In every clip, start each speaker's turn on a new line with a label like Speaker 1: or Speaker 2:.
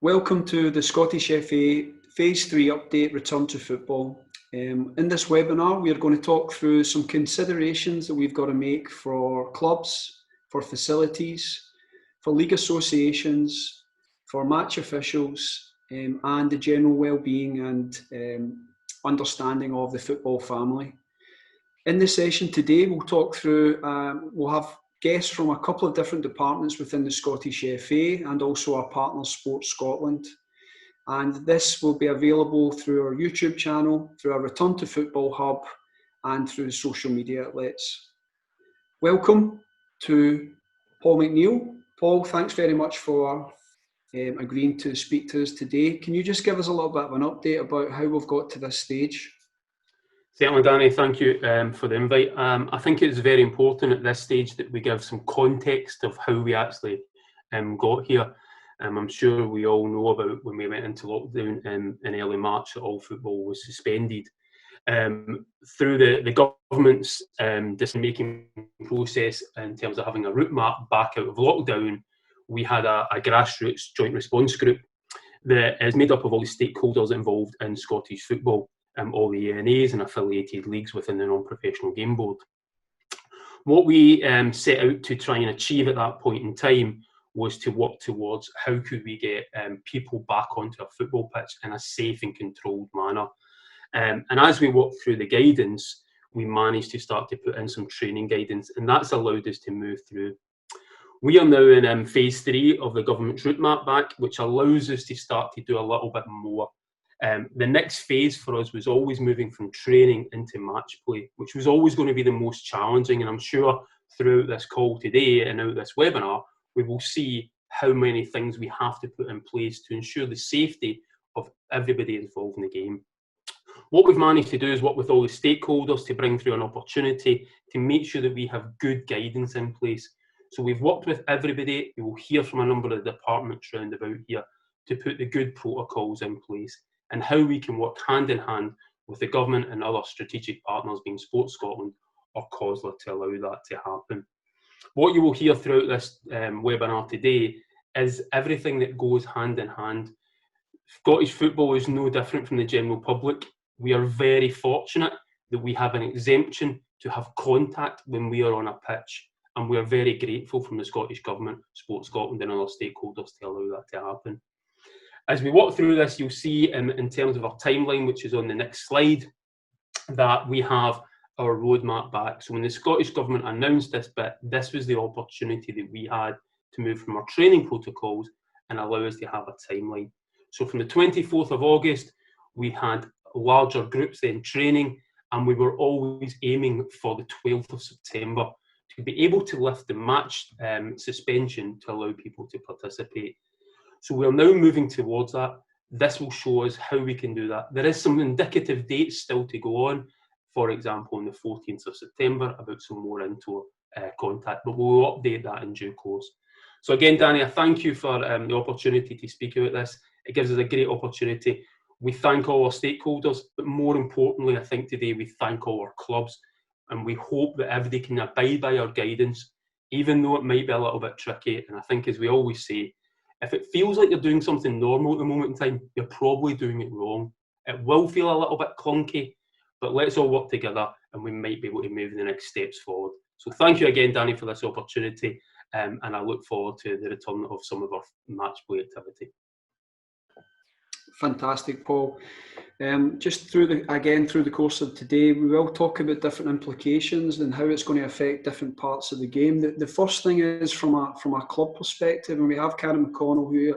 Speaker 1: Welcome to the Scottish FA Phase 3 update, Return to Football. In this webinar, we are going to talk through some considerations that we've got to make for clubs, for facilities, for league associations, for match officials, and the general well-being and understanding of the football family. In this session today, we'll talk through, we'll have guests from a couple of different departments within the Scottish FA and also our partner Sports Scotland. And this will be available through our YouTube channel, through our Return to Football hub and through social media outlets. Welcome to Paul McNeill. Paul, thanks very much for agreeing to speak to us today. Can you just give us a little bit of an update about how we've got to this stage?
Speaker 2: Certainly, Danny, thank you for the invite. I think it's very important at this stage that we give some context of how we actually got here. I'm sure we all know about when we went into lockdown in early March that all football was suspended. Through the government's decision-making process in terms of having a route map back out of lockdown, we had a grassroots joint response group that is made up of all the stakeholders involved in Scottish football. All the ANAs and affiliated leagues within the non-professional game board. What we set out to try and achieve at that point in time was to work towards how could we get people back onto a football pitch in a safe and controlled manner. And as we worked through the guidance, we managed to start to put in some training guidance, and that's allowed us to move through. We are now in phase 3 of the government's route map back, which allows us to start to do a little bit more. The next phase for us was always moving from training into match play, which was always going to be the most challenging. And I'm sure throughout this call today and out this webinar, we will see how many things we have to put in place to ensure the safety of everybody involved in the game. What we've managed to do is work with all the stakeholders to bring through an opportunity to make sure that we have good guidance in place. So we've worked with everybody. You will hear from a number of the departments round about here to put the good protocols in place, and how we can work hand in hand with the government and other strategic partners being Sports Scotland or COSLA to allow that to happen. What you will hear throughout this webinar today is everything that goes hand in hand. Scottish football is no different from the general public. We are very fortunate that we have an exemption to have contact when we are on a pitch, and we are very grateful from the Scottish Government, Sports Scotland and other stakeholders to allow that to happen. As we walk through this, you'll see in terms of our timeline, which is on the next slide, that we have our roadmap back. So when the Scottish Government announced this bit, this was the opportunity that we had to move from our training protocols and allow us to have a timeline. So from the 24th of August, we had larger groups then training, and we were always aiming for the 12th of September to be able to lift the match suspension to allow people to participate. So we're now moving towards that. This will show us how we can do that. There is some indicative dates still to go on, for example, on the 14th of September, about some more into contact, but we'll update that in due course. So again, Danny, I thank you for the opportunity to speak about this. It gives us a great opportunity. We thank all our stakeholders, but more importantly, I think today we thank all our clubs, and we hope that everybody can abide by our guidance, even though it might be a little bit tricky. And I think, as we always say, if it feels like you're doing something normal at the moment in time, you're probably doing it wrong. It will feel a little bit clunky, but let's all work together and we might be able to move the next steps forward. So thank you again, Danny, for this opportunity, and I look forward to the return of some of our match play activity.
Speaker 1: Fantastic, Paul. Just through the course of today, we will talk about different implications and how it's going to affect different parts of the game. The first thing is from a club perspective, and we have Karen McConnell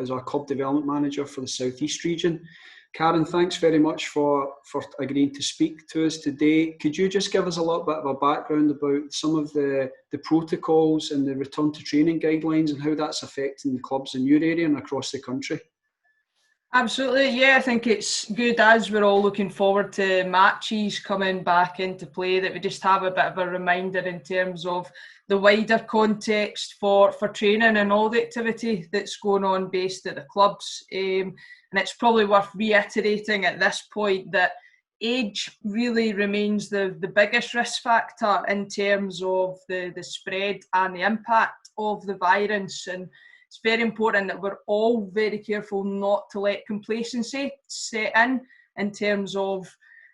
Speaker 1: as our club development manager for the South East region. Karen, thanks very much for agreeing to speak to us today. Could you just give us a little bit of a background about some of the protocols and the return to training guidelines and how that's affecting the clubs in your area and across the country?
Speaker 3: Absolutely, yeah. I think it's good, as we're all looking forward to matches coming back into play, that we just have a bit of a reminder in terms of the wider context for training and all the activity that's going on based at the clubs. And it's probably worth reiterating at this point that age really remains the biggest risk factor in terms of the spread and the impact of the virus. And it's very important that we're all very careful not to let complacency set in terms of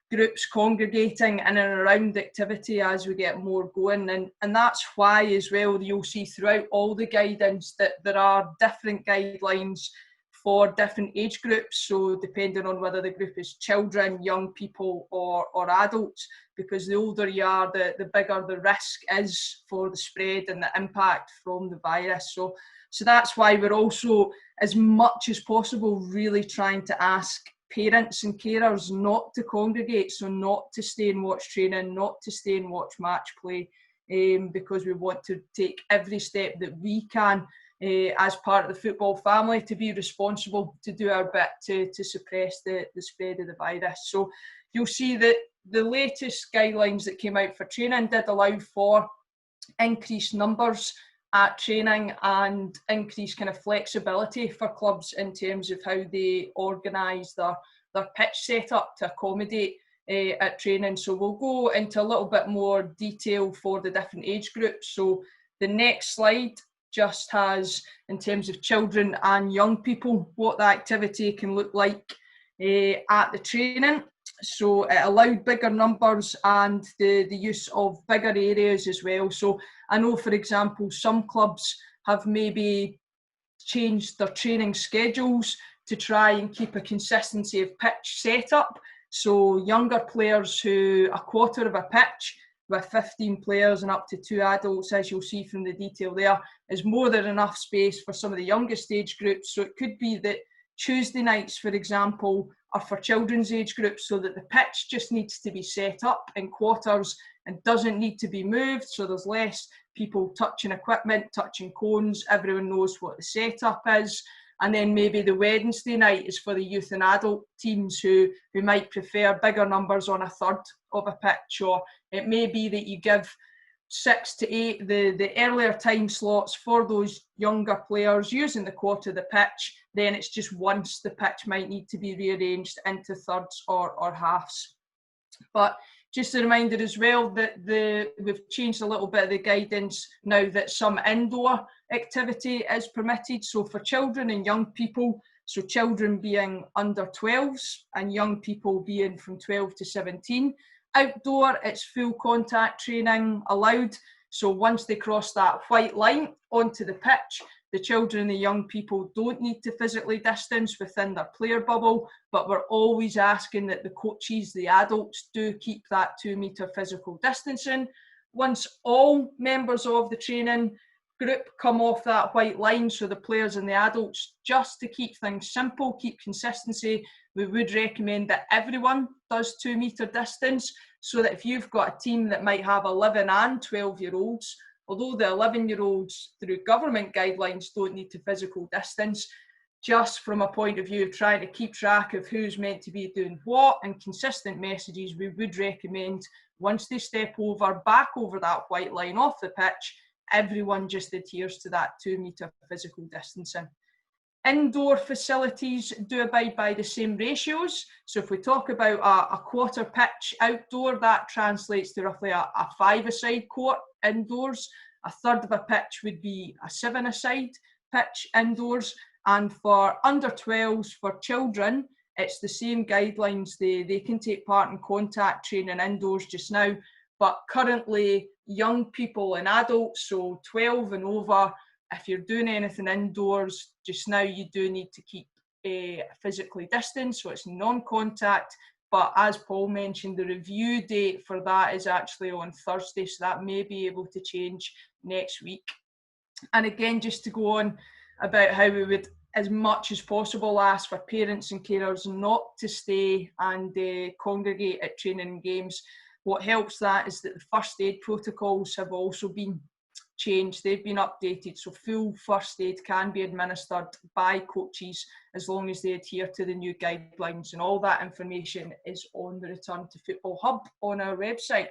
Speaker 3: groups congregating in and around activity as we get more going, and that's why as well you'll see throughout all the guidance that there are different guidelines for different age groups, so depending on whether the group is children, young people or adults, because the older you are, the bigger the risk is for the spread and the impact from the virus. So that's why we're also, as much as possible, really trying to ask parents and carers not to congregate, so not to stay and watch training, not to stay and watch match play, because we want to take every step that we can as part of the football family to be responsible, to do our bit to suppress the spread of the virus. So you'll see that the latest guidelines that came out for training did allow for increased numbers at training and increased kind of flexibility for clubs in terms of how they organise their pitch setup to accommodate at training. So we'll go into a little bit more detail for the different age groups. So the next slide just has, in terms of children and young people, what the activity can look like at the training. So it allowed bigger numbers and the use of bigger areas as well. So I know, for example, some clubs have maybe changed their training schedules to try and keep a consistency of pitch setup. So younger players who a quarter of a pitch with 15 players and up to 2 adults, as you'll see from the detail there, is more than enough space for some of the youngest age groups. So it could be that Tuesday nights, for example, are for children's age groups, so that the pitch just needs to be set up in quarters and doesn't need to be moved, so there's less people touching equipment, touching cones, everyone knows what the setup is. And then maybe the Wednesday night is for the youth and adult teams who might prefer bigger numbers on a third of a pitch, or it may be that you give 6 to 8 the earlier time slots for those younger players using the quarter of the pitch. Then it's just once the pitch might need to be rearranged into thirds or halves. But just a reminder as well that we've changed a little bit of the guidance now that some indoor activity is permitted. So for children and young people, so children being under 12s and young people being from 12 to 17, outdoor, it's full contact training allowed. So once they cross that white line onto the pitch, the children and the young people don't need to physically distance within their player bubble, but we're always asking that the coaches, the adults, do keep that 2 metre physical distancing. Once all members of the training group come off that white line, so the players and the adults, just to keep things simple, keep consistency, we would recommend that everyone does 2 metre distance, so that if you've got a team that might have 11 and 12-year-olds, although the 11-year-olds through government guidelines don't need to physical distance, just from a point of view of trying to keep track of who's meant to be doing what and consistent messages, we would recommend once they step back over that white line off the pitch, everyone just adheres to that 2 metre physical distancing. Indoor facilities do abide by the same ratios. So if we talk about a quarter pitch outdoor, that translates to roughly a 5-a-side court indoors. A third of a pitch would be a 7-a-side pitch indoors. And for under 12s, for children, it's the same guidelines. They can take part in contact training indoors just now. But currently, young people and adults, so 12 and over, if you're doing anything indoors just now, you do need to keep physically distanced, so it's non-contact. But as Paul mentioned, the review date for that is actually on Thursday, so that may be able to change next week. And again, just to go on about how we would, as much as possible, ask for parents and carers not to stay and congregate at training and games. What helps that is that the first aid protocols have also been changed. They've been updated, so full first aid can be administered by coaches as long as they adhere to the new guidelines, and all that information is on the Return to Football Hub on our website.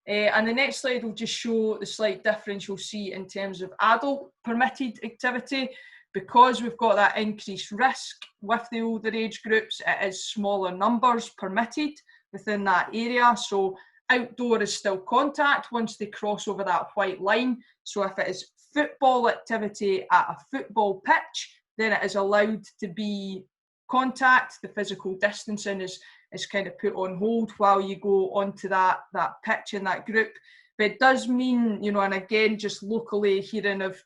Speaker 3: And the next slide will just show the slight difference you'll see in terms of adult permitted activity. Because we've got that increased risk with the older age groups, it is smaller numbers permitted within that area. So outdoor is still contact once they cross over that white line. So if it is football activity at a football pitch, then it is allowed to be contact. The physical distancing is kind of put on hold while you go onto that pitch in that group. But it does mean, you know, and again, just locally hearing of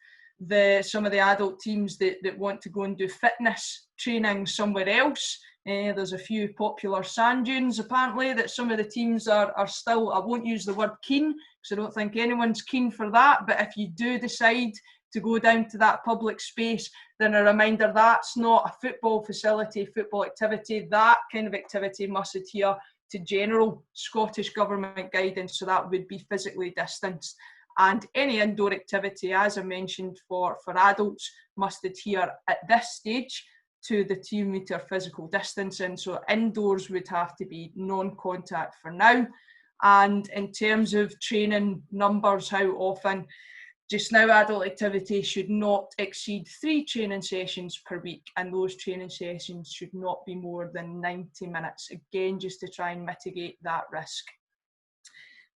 Speaker 3: some of the adult teams that want to go and do fitness training somewhere else. There's a few popular sand dunes apparently that some of the teams are still, I won't use the word keen because I don't think anyone's keen for that, but if you do decide to go down to that public space, then a reminder that's not a football facility, football activity. That kind of activity must adhere to general Scottish Government guidance, so that would be physically distanced. And any indoor activity, as I mentioned, for adults must adhere at this stage to the 2 metre physical distancing. So indoors would have to be non-contact for now. And in terms of training numbers, how often, just now adult activity should not exceed 3 training sessions per week, and those training sessions should not be more than 90 minutes, again just to try and mitigate that risk.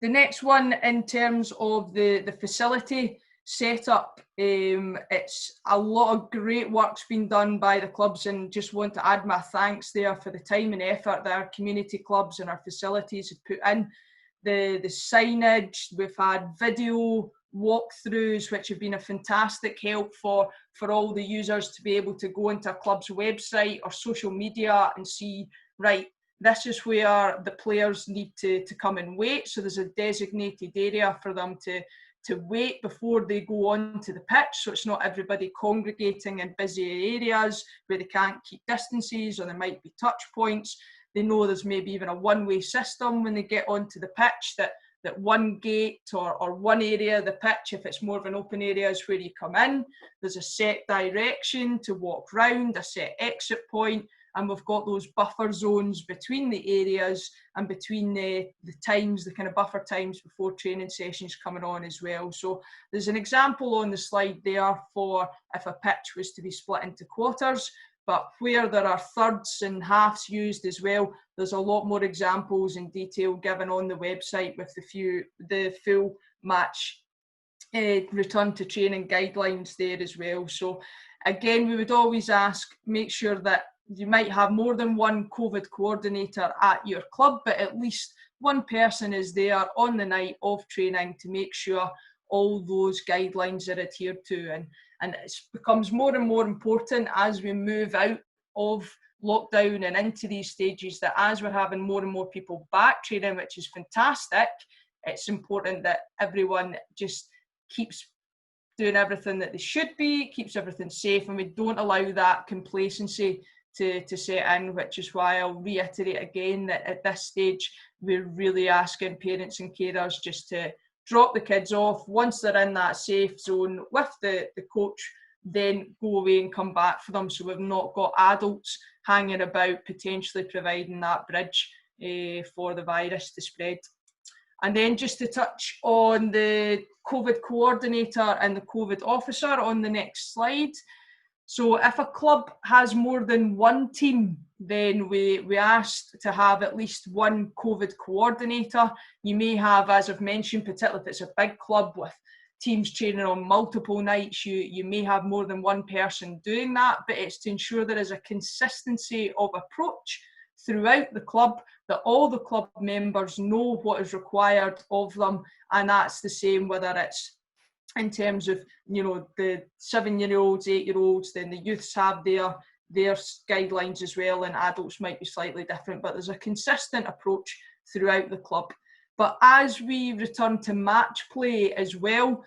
Speaker 3: The next one, in terms of the facility setup, it's a lot of great work's been done by the clubs, and just want to add my thanks there for the time and effort that our community clubs and our facilities have put in. The signage, we've had video walkthroughs which have been a fantastic help for all the users to be able to go into a club's website or social media and see, right, this is where the players need to come and wait. So there's a designated area for them to wait before they go on to the pitch. So it's not everybody congregating in busy areas where they can't keep distances or there might be touch points. They know there's maybe even a one-way system when they get onto the pitch, that one gate or one area of the pitch, if it's more of an open area, is where you come in. There's a set direction to walk round, a set exit point, and we've got those buffer zones between the areas and between the times, the kind of buffer times before training sessions coming on as well. So there's an example on the slide there for if a pitch was to be split into quarters, but where there are thirds and halves used as well, there's a lot more examples in detail given on the website with the full match return to training guidelines there as well. So again, we would always ask, make sure that you might have more than one COVID coordinator at your club, but at least one person is there on the night of training to make sure all those guidelines are adhered to. And it becomes more and more important as we move out of lockdown and into these stages, that as we're having more and more people back training, which is fantastic, it's important that everyone just keeps doing everything that they should be, keeps everything safe, and we don't allow that complacency to set in, which is why I'll reiterate again that at this stage we're really asking parents and carers just to drop the kids off. Once they're in that safe zone with the coach, then go away and come back for them, so we've not got adults hanging about potentially providing that bridge for the virus to spread. And then just to touch on the COVID coordinator and the COVID officer on the next slide. So if a club has more than one team, then we asked to have at least one COVID coordinator. You may have, as I've mentioned, particularly if it's a big club with teams training on multiple nights, you may have more than one person doing that, but it's to ensure there is a consistency of approach throughout the club, that all the club members know what is required of them, and that's the same whether it's in terms of, you know, the 7-year-olds, 8-year-olds, then the youths have their guidelines as well, and adults might be slightly different, but there's a consistent approach throughout the club. But as we return to match play as well,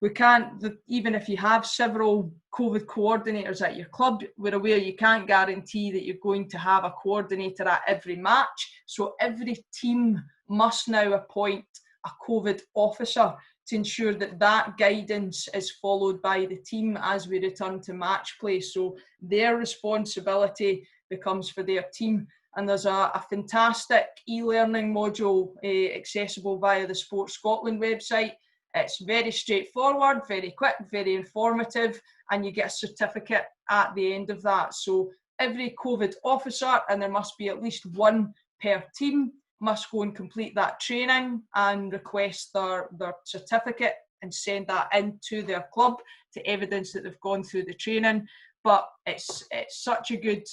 Speaker 3: we can't, even if you have several COVID coordinators at your club, we're aware you can't guarantee that you're going to have a coordinator at every match. So every team must now appoint a COVID officer to ensure that that guidance is followed by the team as we return to match play. So their responsibility becomes for their team. And there's a fantastic e-learning module accessible via the Sports Scotland website. It's very straightforward, very quick, very informative, and you get a certificate at the end of that. So every COVID officer, and there must be at least one per team, must go and complete that training and request their certificate and send that into their club to evidence that they've gone through the training. But it's such a good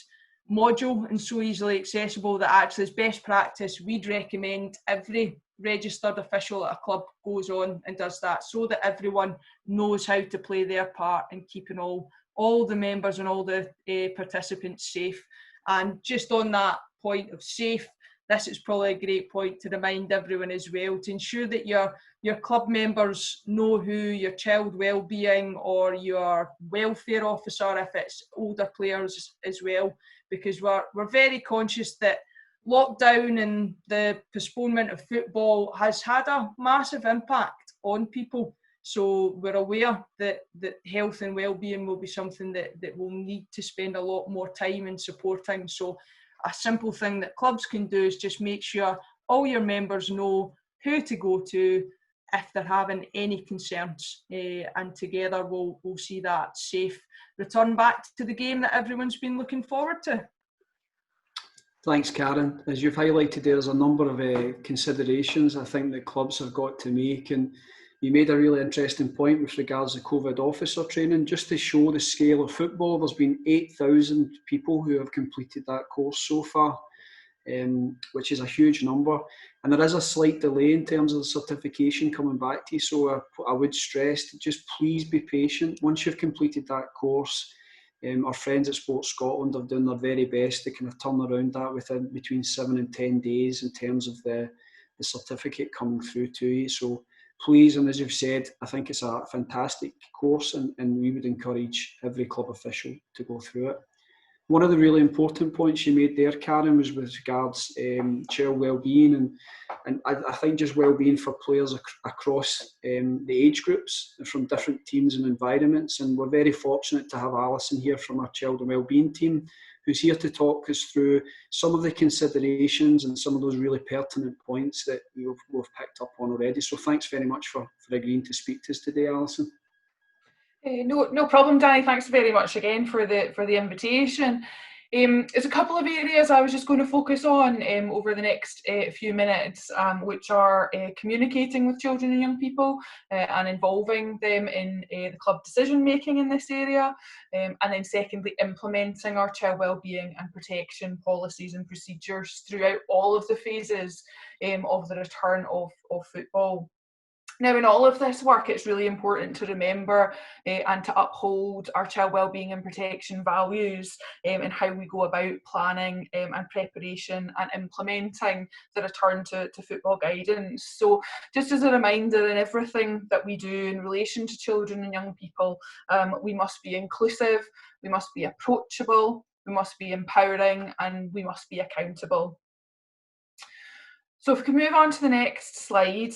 Speaker 3: module and so easily accessible that actually as best practice, we'd recommend every registered official at a club goes on and does that, so that everyone knows how to play their part in keeping all the members and all the participants safe. And just on that point of safe, this is probably a great point to remind everyone as well, to ensure that your club members know who your child wellbeing or your welfare officer, if it's older players as well, because we're very conscious that lockdown and the postponement of football has had a massive impact on people. So we're aware that health and wellbeing will be something that we'll need to spend a lot more time in supporting. So a simple thing that clubs can do is just make sure all your members know who to go to if they're having any concerns, and together we'll see that safe return back to the game that everyone's been looking forward to.
Speaker 1: Thanks, Karen. As you've highlighted, there's a number of considerations I think that clubs have got to make, and you made a really interesting point with regards to COVID officer training. Just to show the scale of football, there's been 8,000 people who have completed that course so far, which is a huge number. And there is a slight delay in terms of the certification coming back to you, so I would stress to just please be patient. Once you've completed that course, our friends at Sports Scotland are doing their very best to kind of turn around that within between 7 and 10 days in terms of the certificate coming through to you. So please, and as you've said, I think it's a fantastic course, and we would encourage every club official to go through it. One of the really important points you made there, Karen, was with regards child wellbeing, and I think just wellbeing for players across the age groups from different teams and environments. And we're very fortunate to have Alison here from our child and wellbeing team, who's here to talk us through some of the considerations and some of those really pertinent points that we've picked up on already. So thanks very much for agreeing to speak to us today, Alison.
Speaker 4: No problem, Danny. Thanks very much again for the invitation. There's a couple of areas I was just going to focus on over the next few minutes, which are communicating with children and young people and involving them in the club decision making in this area, and then secondly, implementing our child wellbeing and protection policies and procedures throughout all of the phases of the return of football. Now, in all of this work, it's really important to remember and to uphold our child wellbeing and protection values in how we go about planning and preparation and implementing the return to football guidance. So just as a reminder, in everything that we do in relation to children and young people, we must be inclusive, we must be approachable, we must be empowering, and we must be accountable. So if we can move on to the next slide.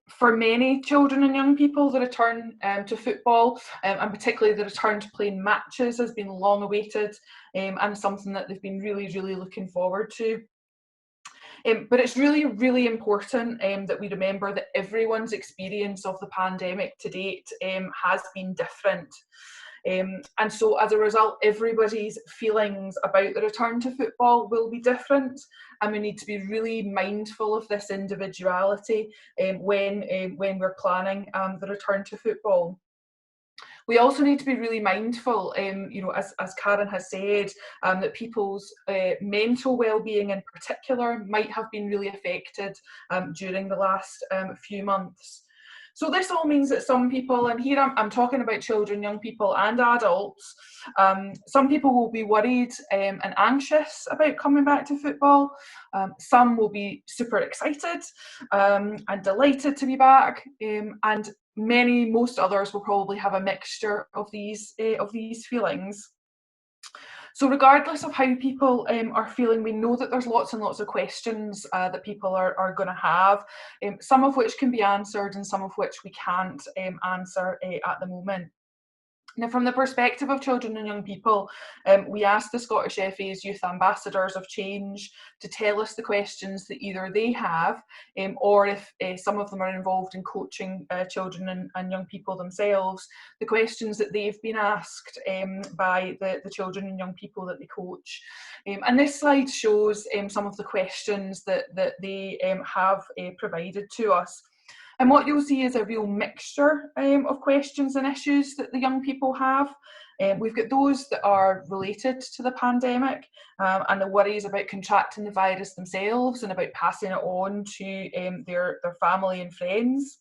Speaker 4: For many children and young people, the return to football, and particularly the return to playing matches, has been long awaited and something that they've been really, really looking forward to. But it's really, really important that we remember that everyone's experience of the pandemic to date has been different. And so as a result, everybody's feelings about the return to football will be different, and we need to be really mindful of this individuality when we're planning the return to football. We also need to be really mindful, as Karen has said, that people's mental well-being in particular might have been really affected during the last few months. So this all means that some people, and here I'm talking about children, young people and adults, some people will be worried and anxious about coming back to football. Some will be super excited and delighted to be back, and most others will probably have a mixture of these feelings. So regardless of how people are feeling, we know that there's lots and lots of questions that people are going to have, some of which can be answered and some of which we can't answer at the moment. Now, from the perspective of children and young people, we asked the Scottish FA's Youth Ambassadors of Change to tell us the questions that either they have, or if some of them are involved in coaching children and young people themselves, the questions that they've been asked by the children and young people that they coach. And this slide shows some of the questions that they have provided to us. And what you'll see is a real mixture of questions and issues that the young people have. We've got those that are related to the pandemic and the worries about contracting the virus themselves and about passing it on to their family and friends.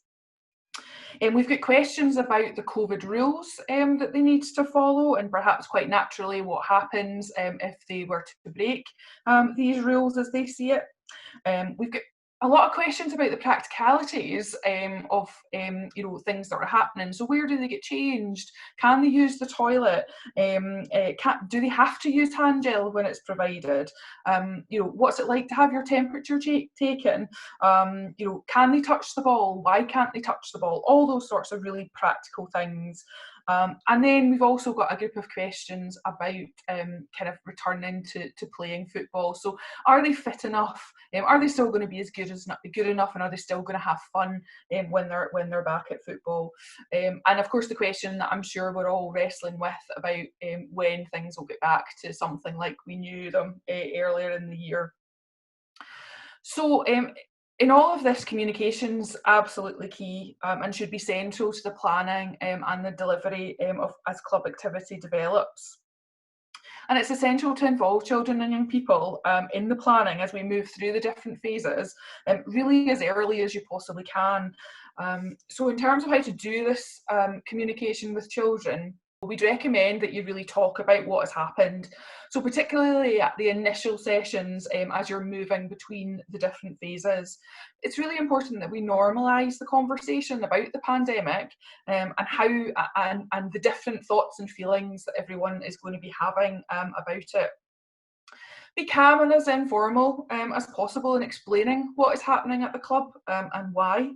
Speaker 4: We've got questions about the COVID rules that they need to follow, and perhaps quite naturally what happens if they were to break these rules as they see it. We've got a lot of questions about the practicalities of things that are happening. So where do they get changed? Can they use the toilet? Do they have to use hand gel when it's provided? What's it like to have your temperature taken? Can they touch the ball? Why can't they touch the ball? All those sorts of really practical things. And then we've also got a group of questions about kind of returning to playing football. So are they fit enough? Are they still going to be as good enough? And are they still going to have fun when they're back at football? And of course the question that I'm sure we're all wrestling with about when things will get back to something like we knew them earlier in the year. So in all of this, communication's absolutely key and should be central to the planning and the delivery as club activity develops. And it's essential to involve children and young people in the planning as we move through the different phases, really as early as you possibly can. So in terms of how to do this communication with children, we'd recommend that you really talk about what has happened. So particularly at the initial sessions, as you're moving between the different phases, it's really important that we normalise the conversation about the pandemic and how and the different thoughts and feelings that everyone is going to be having about it. Be calm and as informal as possible in explaining what is happening at the club and why.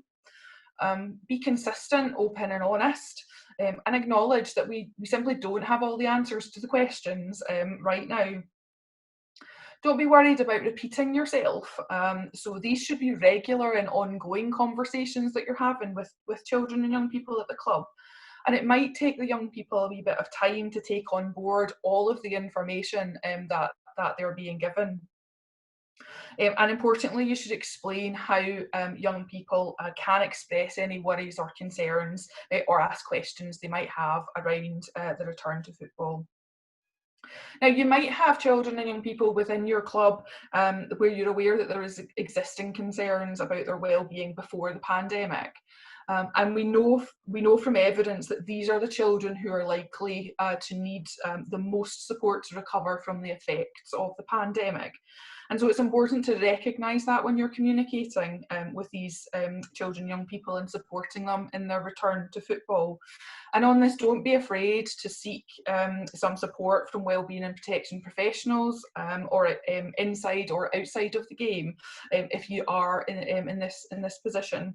Speaker 4: Be consistent, open and honest. And acknowledge that we simply don't have all the answers to the questions right now. Don't be worried about repeating yourself. So these should be regular and ongoing conversations that you're having with children and young people at the club. And it might take the young people a wee bit of time to take on board all of the information that they're being given. And importantly, you should explain how young people can express any worries or concerns or ask questions they might have around the return to football. Now, you might have children and young people within your club where you're aware that there is existing concerns about their well-being before the pandemic. And we know from evidence that these are the children who are likely to need the most support to recover from the effects of the pandemic. And so it's important to recognise that when you're communicating with these children and young people and supporting them in their return to football. And on this, don't be afraid to seek some support from wellbeing and protection professionals or inside or outside of the game if you are in this position.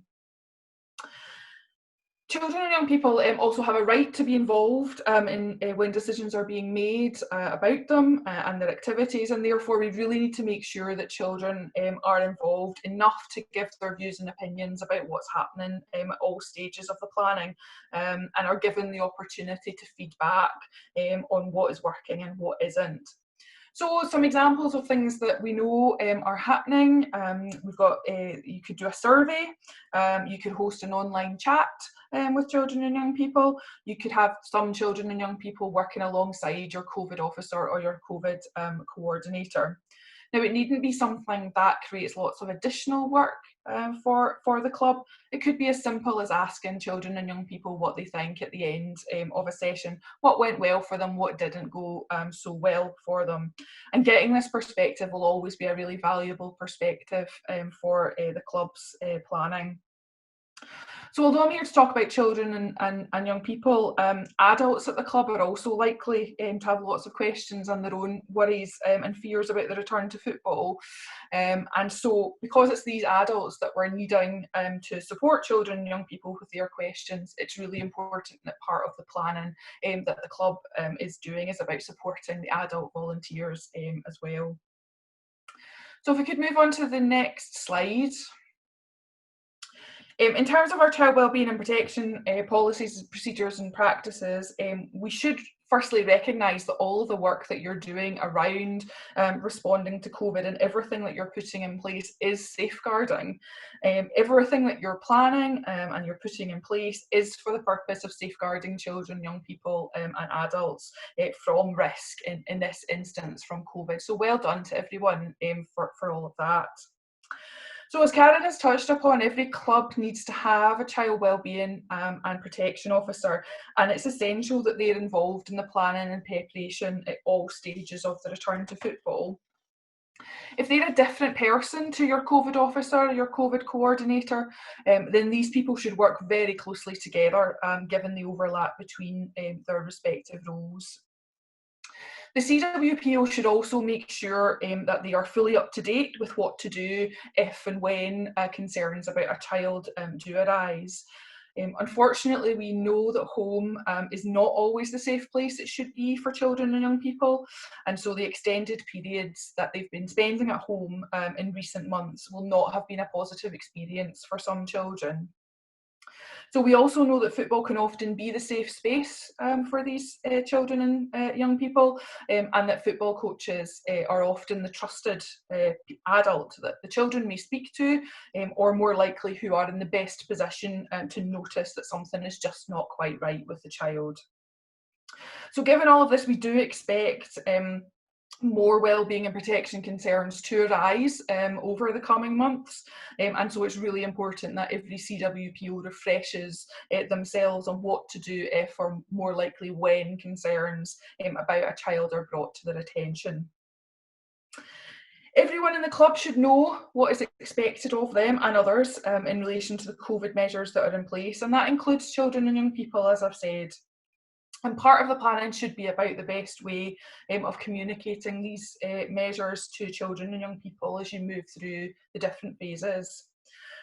Speaker 4: Children and young people also have a right to be involved when decisions are being made about them and their activities, and therefore we really need to make sure that children are involved enough to give their views and opinions about what's happening at all stages of the planning and are given the opportunity to feed back on what is working and what isn't. So some examples of things that we know are happening. We've got, you could do a survey, you could host an online chat with children and young people. You could have some children and young people working alongside your COVID officer or your COVID coordinator. Now, it needn't be something that creates lots of additional work for the club. It could be as simple as asking children and young people what they think at the end of a session, what went well for them, what didn't go so well for them. And getting this perspective will always be a really valuable perspective for the club's planning. So although I'm here to talk about children and young people, adults at the club are also likely to have lots of questions and their own worries and fears about the return to football. And so because it's these adults that we're needing to support children and young people with their questions, it's really important that part of the planning that the club is doing is about supporting the adult volunteers as well. So if we could move on to the next slide. In terms of our child wellbeing and protection policies, procedures and practices, we should firstly recognise that all of the work that you're doing around responding to COVID and everything that you're putting in place is safeguarding. Everything that you're planning and you're putting in place is for the purpose of safeguarding children, young people and adults from risk, in this instance from COVID. So well done to everyone for all of that. So as Karen has touched upon, every club needs to have a child wellbeing and protection officer, and it's essential that they're involved in the planning and preparation at all stages of the return to football. If they're a different person to your COVID officer, your COVID coordinator, then these people should work very closely together, given the overlap between their respective roles. The CWPO should also make sure that they are fully up to date with what to do if and when concerns about a child do arise. Unfortunately, we know that home is not always the safe place it should be for children and young people, and so the extended periods that they've been spending at home in recent months will not have been a positive experience for some children. So we also know that football can often be the safe space for these children and young people, and that football coaches are often the trusted adult that the children may speak to, or more likely who are in the best position to notice that something is just not quite right with the child. So given all of this, we do expect more wellbeing and protection concerns to arise over the coming months, and so it's really important that every CWPO refreshes themselves on what to do if, or more likely when, concerns about a child are brought to their attention. Everyone in the club should know what is expected of them and others in relation to the COVID measures that are in place, and that includes children and young people, as I've said. And part of the planning should be about the best way of communicating these measures to children and young people as you move through the different phases.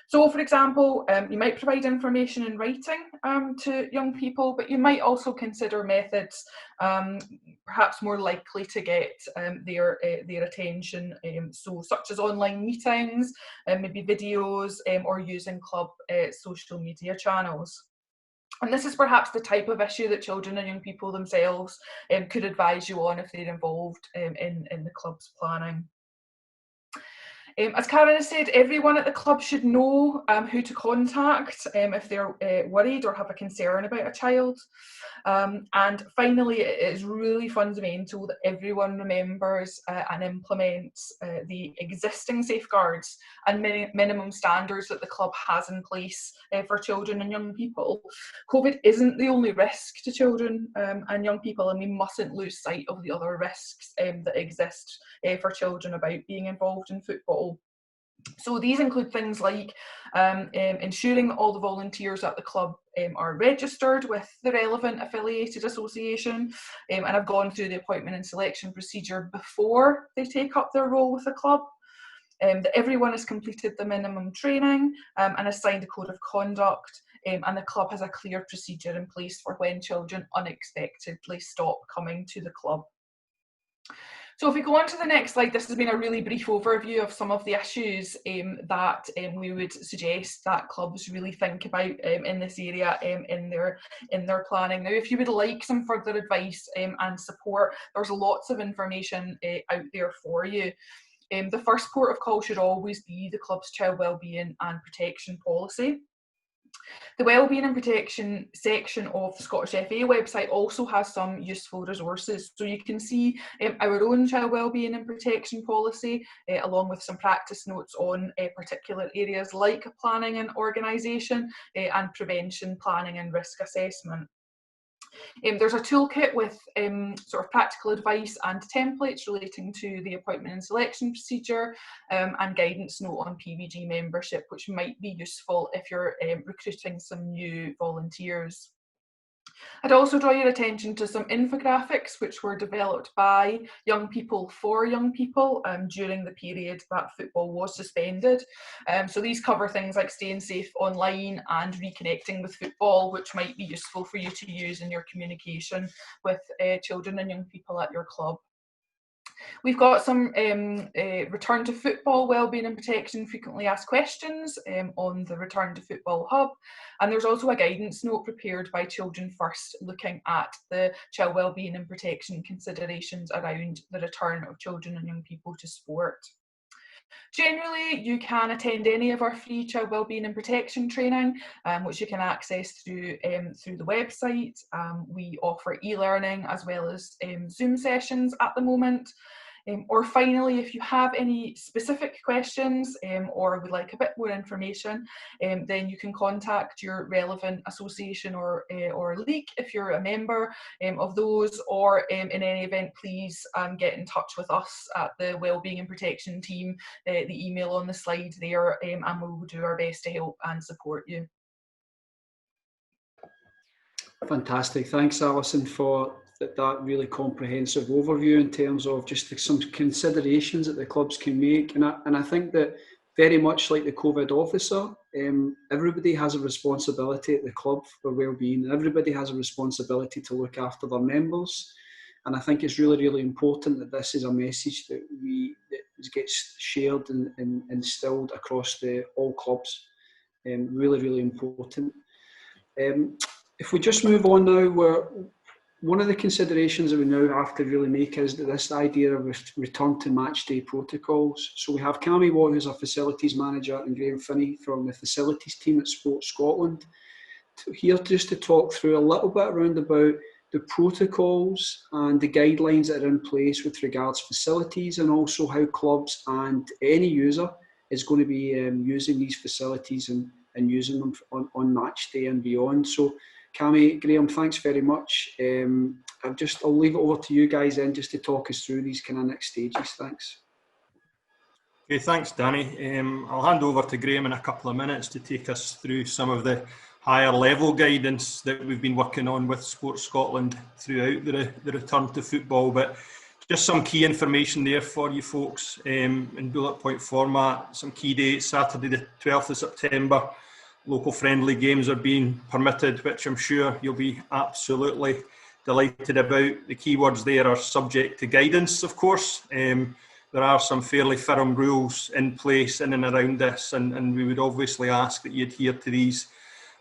Speaker 4: So, for example, you might provide information in writing to young people, but you might also consider methods perhaps more likely to get their attention, so such as online meetings, maybe videos, or using club social media channels. And this is perhaps the type of issue that children and young people themselves could advise you on if they're involved in the club's planning. As Karen has said, everyone at the club should know who to contact if they're worried or have a concern about a child. And finally, it is really fundamental that everyone remembers and implements the existing safeguards and minimum standards that the club has in place for children and young people. COVID isn't the only risk to children and young people, and we mustn't lose sight of the other risks that exist for children about being involved in football. So these include things like ensuring that all the volunteers at the club are registered with the relevant affiliated association and have gone through the appointment and selection procedure before they take up their role with the club. That everyone has completed the minimum training and has signed a code of conduct, and the club has a clear procedure in place for when children unexpectedly stop coming to the club. So if we go on to the next slide, this has been a really brief overview of some of the issues that we would suggest that clubs really think about in this area in their planning. Now, if you would like some further advice and support, there's lots of information out there for you. The first port of call should always be the club's child wellbeing and protection policy. The Wellbeing and Protection section of the Scottish FA website also has some useful resources. So you can see our own child wellbeing and protection policy, along with some practice notes on particular areas like planning and organisation and prevention, planning and risk assessment. There's a toolkit with sort of practical advice and templates relating to the appointment and selection procedure and guidance note on PVG membership, which might be useful if you're recruiting some new volunteers. I'd also draw your attention to some infographics which were developed by young people for young people during the period that football was suspended. So these cover things like staying safe online and reconnecting with football, which might be useful for you to use in your communication with children and young people at your club. We've got some return to football, wellbeing and protection, frequently asked questions on the Return to Football Hub. And there's also a guidance note prepared by Children First looking at the child wellbeing and protection considerations around the return of children and young people to sport. Generally, you can attend any of our free child wellbeing and protection training, which you can access through the website. We offer e-learning as well as Zoom sessions at the moment. Or finally, if you have any specific questions or would like a bit more information, then you can contact your relevant association or league if you're a member of those, or in any event, please get in touch with us at the Wellbeing and Protection team, the email on the slide there, and we will do our best to help and support you.
Speaker 1: Fantastic. Thanks, Alison, for that really comprehensive overview in terms of just some considerations that the clubs can make. And I think that very much like the COVID officer, everybody has a responsibility at the club for wellbeing, and everybody has a responsibility to look after their members. And I think it's really, really important that this is a message that gets shared and instilled across all clubs. Really, really important. If we just move on now, one of the considerations that we now have to really make is that this idea of return to match day protocols. So we have Cammy Watt, who's our facilities manager, and Graham Finney from the facilities team at Sports Scotland, here just to talk through a little bit around about the protocols and the guidelines that are in place with regards to facilities, and also how clubs and any user is going to be using these facilities and using them on match day and beyond. So Cammy, Graham, thanks very much. I'll leave it over to you guys then just to talk us through these kind of next stages. Thanks.
Speaker 5: Okay, thanks, Danny. I'll hand over to Graham in a couple of minutes to take us through some of the higher level guidance that we've been working on with Sports Scotland throughout the return to football. But just some key information there for you folks in bullet point format. Some key dates: Saturday the 12th of September. Local friendly games are being permitted, which I'm sure you'll be absolutely delighted about. The key words there are subject to guidance, of course. There are some fairly firm rules in place in and around this, and we would obviously ask that you adhere to these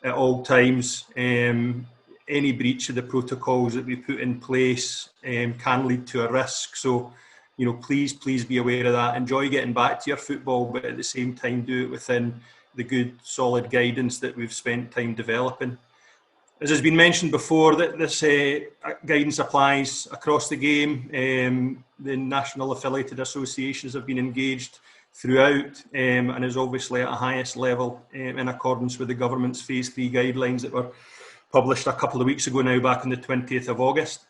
Speaker 5: at all times. Any breach of the protocols that we put in place can lead to a risk. So, please be aware of that. Enjoy getting back to your football, but at the same time, do it within the good, solid guidance that we've spent time developing. As has been mentioned before, that this guidance applies across the game. The national affiliated associations have been engaged throughout and is obviously at a highest level in accordance with the government's Phase 3 guidelines that were published a couple of weeks ago now, back on the 20th of August.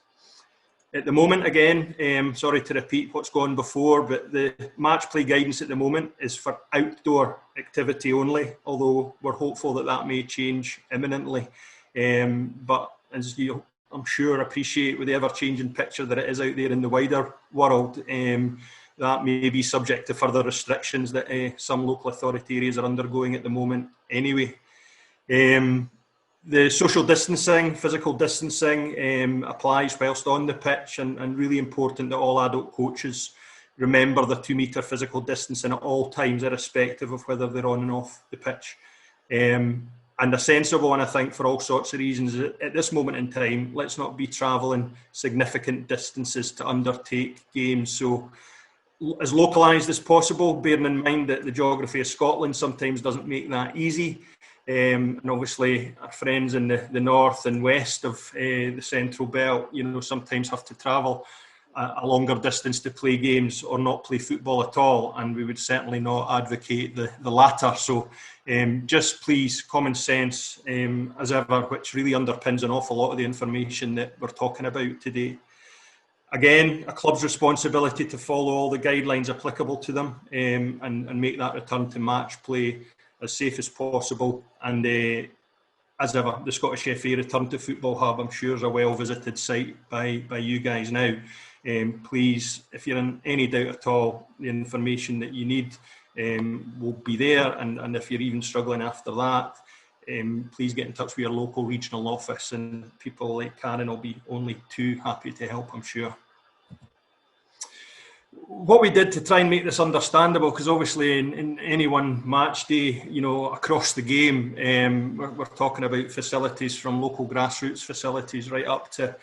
Speaker 5: At the moment, again, sorry to repeat what's gone before, but the match play guidance at the moment is for outdoor activity only, although we're hopeful that may change imminently. But as you, I'm sure, appreciate with the ever-changing picture that it is out there in the wider world, that may be subject to further restrictions that some local authority areas are undergoing at the moment anyway. The social distancing, physical distancing applies whilst on the pitch, and really important that all adult coaches remember the 2 metre physical distancing at all times, irrespective of whether they're on and off the pitch. And a sensible one, I think, for all sorts of reasons. At this moment in time, let's not be travelling significant distances to undertake games. So as localised as possible, bearing in mind that the geography of Scotland sometimes doesn't make that easy. And obviously our friends in the north and west of the central belt, sometimes have to travel a longer distance to play games or not play football at all, and we would certainly not advocate the latter. So just please, common sense as ever, which really underpins an awful lot of the information that we're talking about today. Again, a club's responsibility to follow all the guidelines applicable to them and make that return to match play as safe as possible. And as ever, the Scottish FA Return to Football Hub, I'm sure, is a well-visited site by you guys now. Please, if you're in any doubt at all, the information that you need will be there. And if you're even struggling after that, please get in touch with your local regional office, and people like Karen will be only too happy to help, I'm sure. what we did to try and make this understandable, because obviously in any one match day, you know, across the game, we're talking about facilities from local grassroots facilities right up to,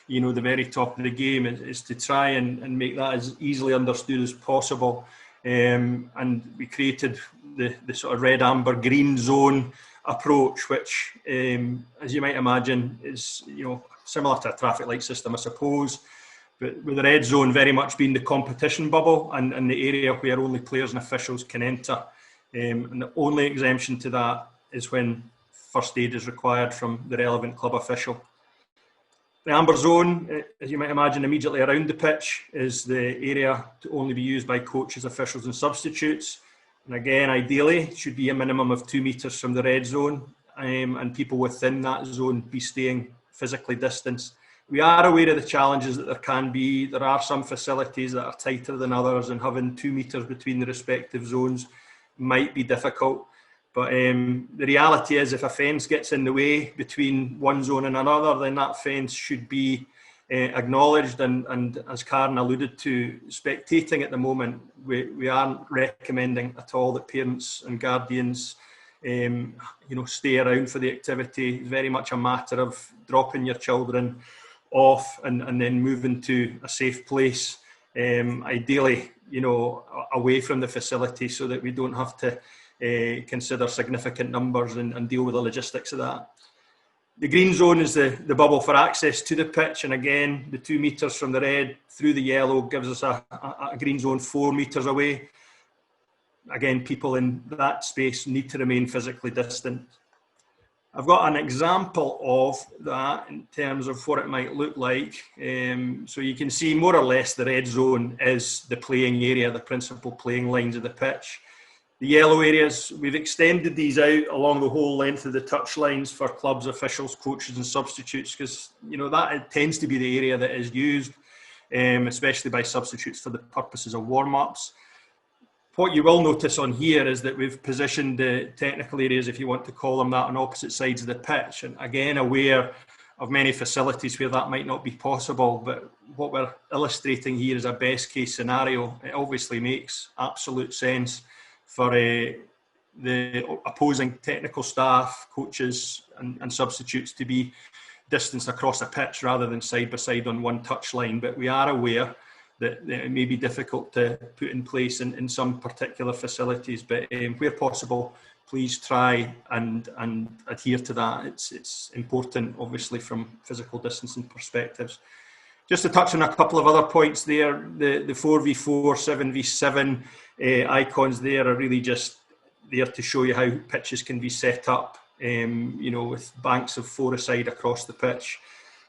Speaker 5: you know, the very top of the game, is to try and make that as easily understood as possible. And we created the sort of red, amber, green zone approach, which, as you might imagine, is, you know, similar to a traffic light system, I suppose. But with the red zone very much being the competition bubble and the area where only players and officials can enter. And the only exemption to that is when first aid is required from the relevant club official. The amber zone, as you might imagine, immediately around the pitch is the area to only be used by coaches, officials and substitutes. And again, ideally, it should be a minimum of 2 metres from the red zone, and people within that zone be staying physically distanced. We are aware of the challenges that there can be. There are some facilities that are tighter than others, and having 2 metres between the respective zones might be difficult. But the reality is, if a fence gets in the way between one zone and another, then that fence should be acknowledged. And as Karen alluded to, spectating at the moment, we aren't recommending at all that parents and guardians you know, stay around for the activity. It's very much a matter of dropping your children off and then moving to a safe place, ideally, you know, away from the facility, so that we don't have to consider significant numbers and deal with the logistics of that. The green zone is the bubble for access to the pitch, and again, the 2 metres from the red through the yellow gives us a green zone 4 metres away. Again, people in that space need to remain physically distant. I've got an example of that in terms of what it might look like. So you can see more or less the red zone is the playing area, the principal playing lines of the pitch. The yellow areas, we've extended these out along the whole length of the touch lines for clubs, officials, coaches and substitutes, because, you know, that tends to be the area that is used, especially by substitutes for the purposes of warm-ups. What you will notice on here is that we've positioned the technical areas, if you want to call them that, on opposite sides of the pitch. And again, aware of many facilities where that might not be possible. But what we're illustrating here is a best case scenario. It obviously makes absolute sense for the opposing technical staff, coaches and substitutes to be distanced across a pitch rather than side by side on one touch line. But we are aware that it may be difficult to put in place in some particular facilities, but where possible, please try and adhere to that. It's important, obviously, from physical distancing perspectives. Just to touch on a couple of other points there, the 4v4, 7v7 icons there are really just there to show you how pitches can be set up, you know, with banks of 4 aside across the pitch.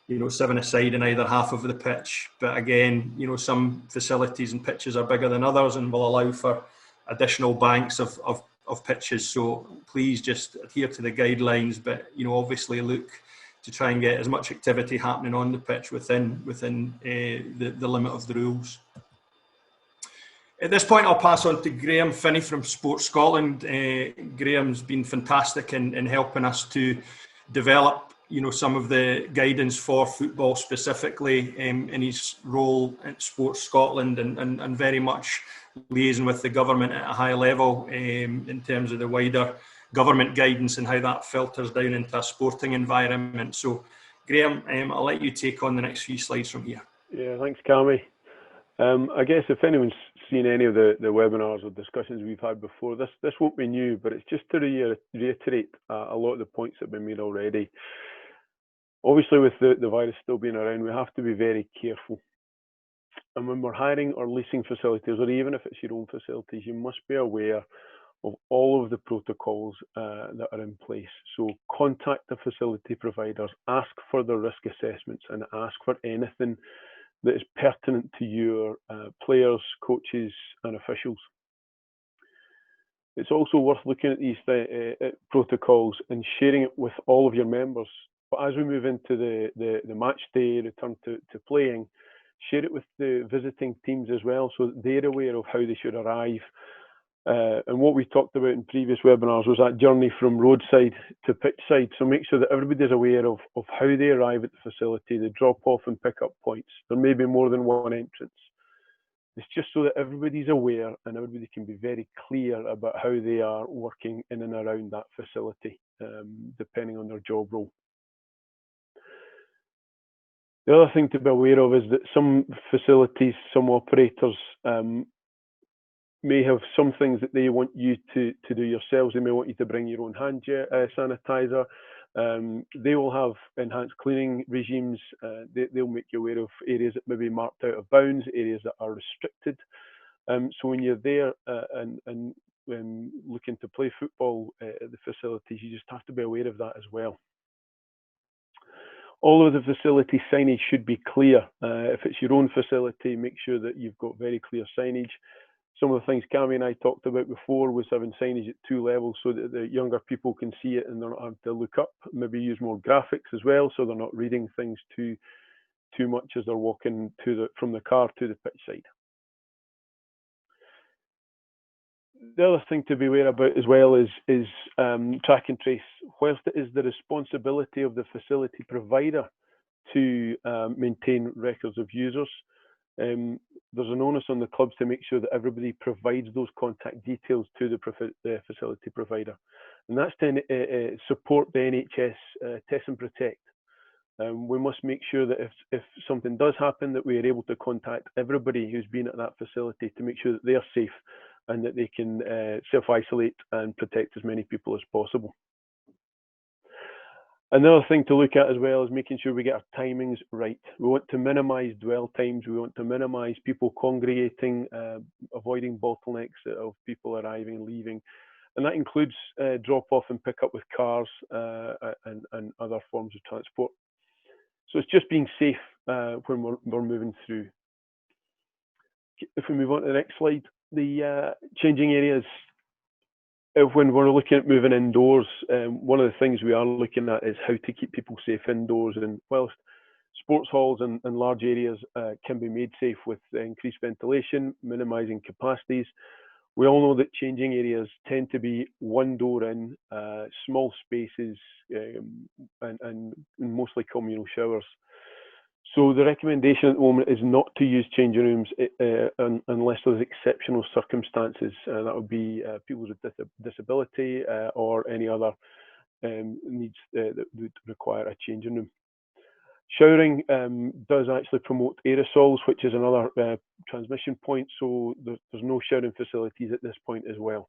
Speaker 5: You know, 7 aside in either half of the pitch. But again, you know, some facilities and pitches are bigger than others and will allow for additional banks of pitches. So please just adhere to the guidelines, but, you know, obviously look to try and get as much activity happening on the pitch within the limit of the rules. At this point, I'll pass on to Graham Finney from Sports Scotland. Graham's been fantastic in helping us to develop, you know, some of the guidance for football specifically in his role at Sports Scotland and very much liaising with the government at a high level in terms of the wider government guidance and how that filters down into a sporting environment. So, Graham, I'll let you take on the next few slides from here.
Speaker 6: Yeah, thanks, Cammy. I guess if anyone's seen any of the webinars or discussions we've had before, this won't be new, but it's just to reiterate a lot of the points that have been made already. Obviously, with the virus still being around, we have to be very careful. And when we're hiring or leasing facilities, or even if it's your own facilities, you must be aware of all of the protocols that are in place. So contact the facility providers, ask for the risk assessments, and ask for anything that is pertinent to your players, coaches, and officials. It's also worth looking at these protocols and sharing it with all of your members. But as we move into the match day, return to playing, share it with the visiting teams as well, so that they're aware of how they should arrive. And what we talked about in previous webinars was that journey from roadside to pitch side. So make sure that everybody's aware of how they arrive at the facility, the drop off and pick up points. There may be more than one entrance. It's just so that everybody's aware and everybody can be very clear about how they are working in and around that facility, depending on their job role. The other thing to be aware of is that some facilities, some operators may have some things that they want you to do yourselves. They may want you to bring your own hand sanitizer. They will have enhanced cleaning regimes. They'll make you aware of areas that may be marked out of bounds, areas that are restricted. So when you're there and looking to play football at the facilities, you just have to be aware of that as well. All of the facility signage should be clear. If it's your own facility, make sure that you've got very clear signage. Some of the things Cami and I talked about before was having signage at 2 levels so that the younger people can see it and they're not having to look up. Maybe use more graphics as well, so they're not reading things too much as they're walking from the car to the pitch side. The other thing to be aware about as well is track and trace. Whilst it is the responsibility of the facility provider to maintain records of users, there's an onus on the clubs to make sure that everybody provides those contact details to the facility provider. And that's to support the NHS Test and Protect. We must make sure that if something does happen, that we are able to contact everybody who's been at that facility to make sure that they're safe and that they can self-isolate and protect as many people as possible. Another thing to look at as well is making sure we get our timings right. We want to minimise dwell times. We want to minimise people congregating, avoiding bottlenecks of people arriving and leaving. And that includes drop-off and pick-up with cars and other forms of transport. So it's just being safe when we're moving through. If we move on to the next slide, the changing areas. When we're looking at moving indoors, one of the things we are looking at is how to keep people safe indoors. And whilst sports halls and large areas can be made safe with increased ventilation, minimising capacities, we all know that changing areas tend to be one door in, small spaces, and mostly communal showers. So the recommendation at the moment is not to use changing rooms unless there's exceptional circumstances. That would be people with disability or any other needs that would require a changing room. Showering does actually promote aerosols, which is another transmission point. So there's no showering facilities at this point as well.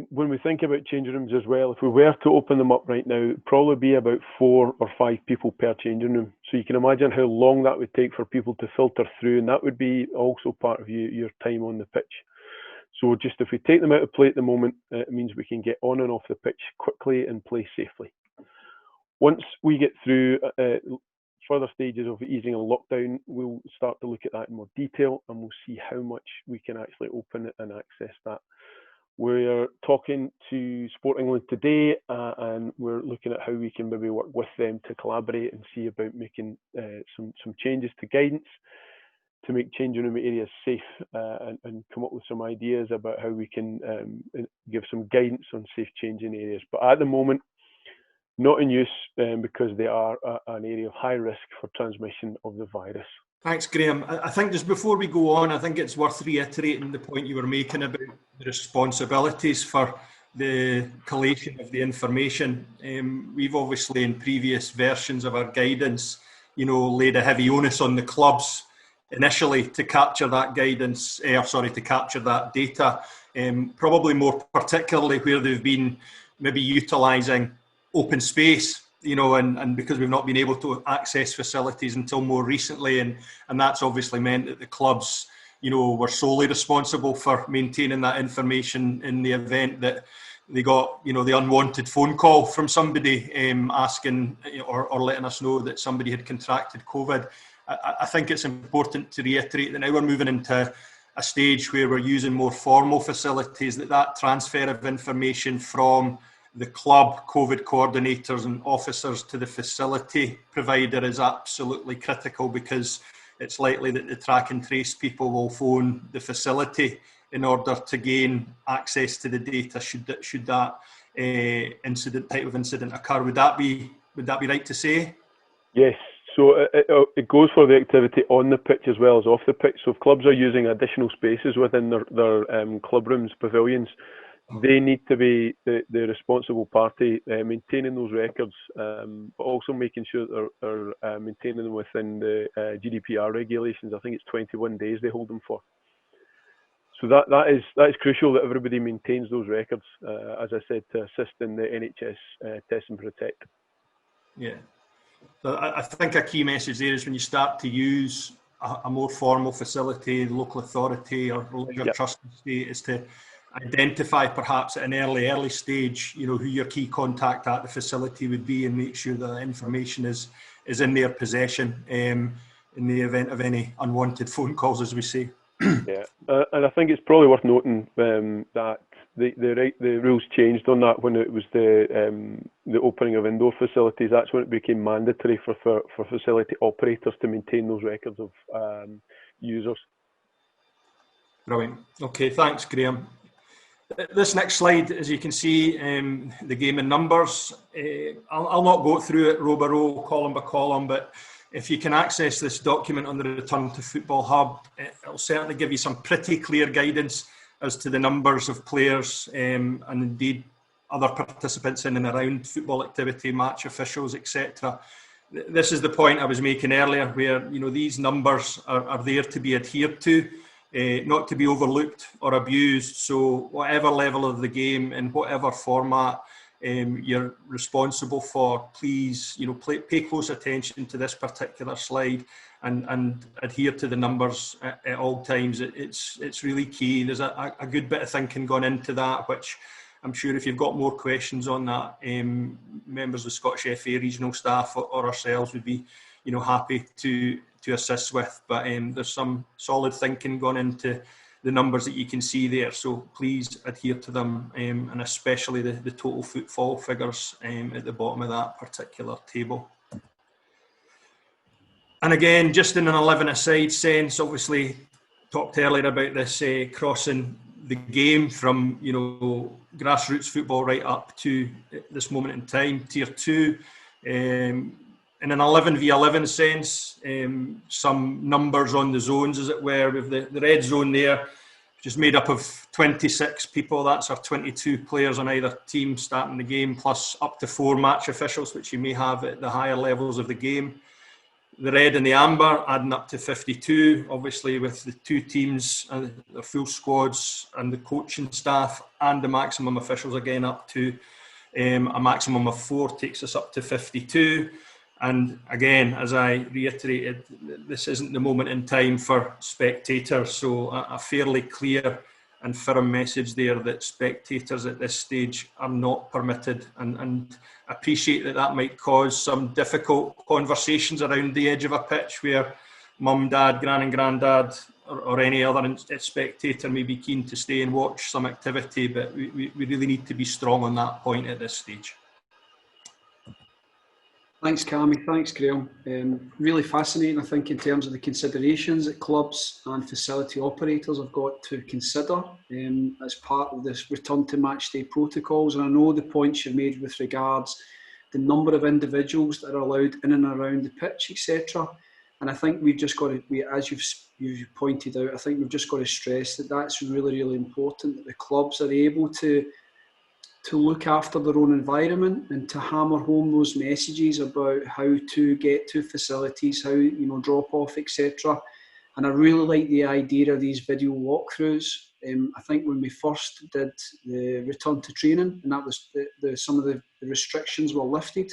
Speaker 6: When we think about changing rooms as well, if we were to open them up right now, it'd probably be about 4 or 5 people per changing room. So you can imagine how long that would take for people to filter through, and that would be also part of your time on the pitch. So just if we take them out of play at the moment, it means we can get on and off the pitch quickly and play safely. Once we get through further stages of easing a lockdown, we'll start to look at that in more detail, and we'll see how much we can actually open it and access that. We're talking to Sport England today, and we're looking at how we can maybe work with them to collaborate and see about making some changes to guidance to make changing room areas safe, and come up with some ideas about how we can give some guidance on safe changing areas. But at the moment, not in use because they are an area of high risk for transmission of the virus.
Speaker 5: Thanks, Graham. I think just before we go on, I think it's worth reiterating the point you were making about the responsibilities for the collation of the information. We've obviously, in previous versions of our guidance, laid a heavy onus on the clubs initially to capture that guidance, to capture that data, probably more particularly where they've been maybe utilising open space. And because we've not been able to access facilities until more recently, and that's obviously meant that the clubs, were solely responsible for maintaining that information in the event that they got, the unwanted phone call from somebody asking or letting us know that somebody had contracted COVID. I think it's important to reiterate that now we're moving into a stage where we're using more formal facilities, that transfer of information from the club COVID coordinators and officers to the facility provider is absolutely critical, because it's likely that the track and trace people will phone the facility in order to gain access to the data should that type of incident occur. Would that be right to say?
Speaker 6: Yes. So it goes for the activity on the pitch as well as off the pitch. So if clubs are using additional spaces within their club rooms, pavilions, they need to be the responsible party maintaining those records, but also making sure that they're maintaining them within the GDPR regulations. I think it's 21 days they hold them for. So that is crucial that everybody maintains those records, as I said, to assist in the NHS Test and Protect.
Speaker 5: Yeah. So I think a key message there is when you start to use a more formal facility, the local authority or leisure trust estate, is to identify perhaps at an early stage, who your key contact at the facility would be, and make sure that information is in their possession in the event of any unwanted phone calls, as we say.
Speaker 6: Yeah, and I think it's probably worth noting that the rules changed on that when it was the opening of indoor facilities. That's when it became mandatory for facility operators to maintain those records of users.
Speaker 5: Brilliant. Okay, thanks, Graham. This next slide, as you can see, the game in numbers. I'll not go through it row by row, column by column, but if you can access this document on the Return to Football Hub, it'll certainly give you some pretty clear guidance as to the numbers of players and indeed other participants in and around football activity, match officials, etc. This is the point I was making earlier, where these numbers are there to be adhered to. Not to be overlooked or abused. So whatever level of the game, in whatever format you're responsible for, please pay close attention to this particular slide and adhere to the numbers at all times. It's really key. There's a good bit of thinking gone into that, which I'm sure if you've got more questions on that, members of the Scottish FA regional staff or ourselves would be happy to assist with, but there's some solid thinking gone into the numbers that you can see there, so please adhere to them, and especially the total footfall figures at the bottom of that particular table. And again, just in an 11-a-side sense, obviously talked earlier about this crossing the game from grassroots football right up to this moment in time, Tier 2. In an 11v11 sense, some numbers on the zones, as it were, with the red zone there, which is made up of 26 people. That's our 22 players on either team starting the game, plus up to 4 match officials, which you may have at the higher levels of the game. The red and the amber adding up to 52, obviously with the 2 teams, their full squads and the coaching staff, and the maximum officials again up to a maximum of 4 takes us up to 52. And again, as I reiterated, this isn't the moment in time for spectators, so a fairly clear and firm message there that spectators at this stage are not permitted, and appreciate that might cause some difficult conversations around the edge of a pitch where mum, dad, gran and granddad or any other spectator may be keen to stay and watch some activity, but we really need to be strong on that point at this stage.
Speaker 1: Thanks, Cammy. Thanks, Graham. Really fascinating, I think, in terms of the considerations that clubs and facility operators have got to consider as part of this return to match day protocols. And I know the points you've made with regards the number of individuals that are allowed in and around the pitch, etc. And I think we've just got to, as you've pointed out, I think we've just got to stress that that's really, really important, that the clubs are able to look after their own environment and to hammer home those messages about how to get to facilities, how drop off, etc. And I really like the idea of these video walkthroughs. I think when we first did the return to training, and that was some of the restrictions were lifted,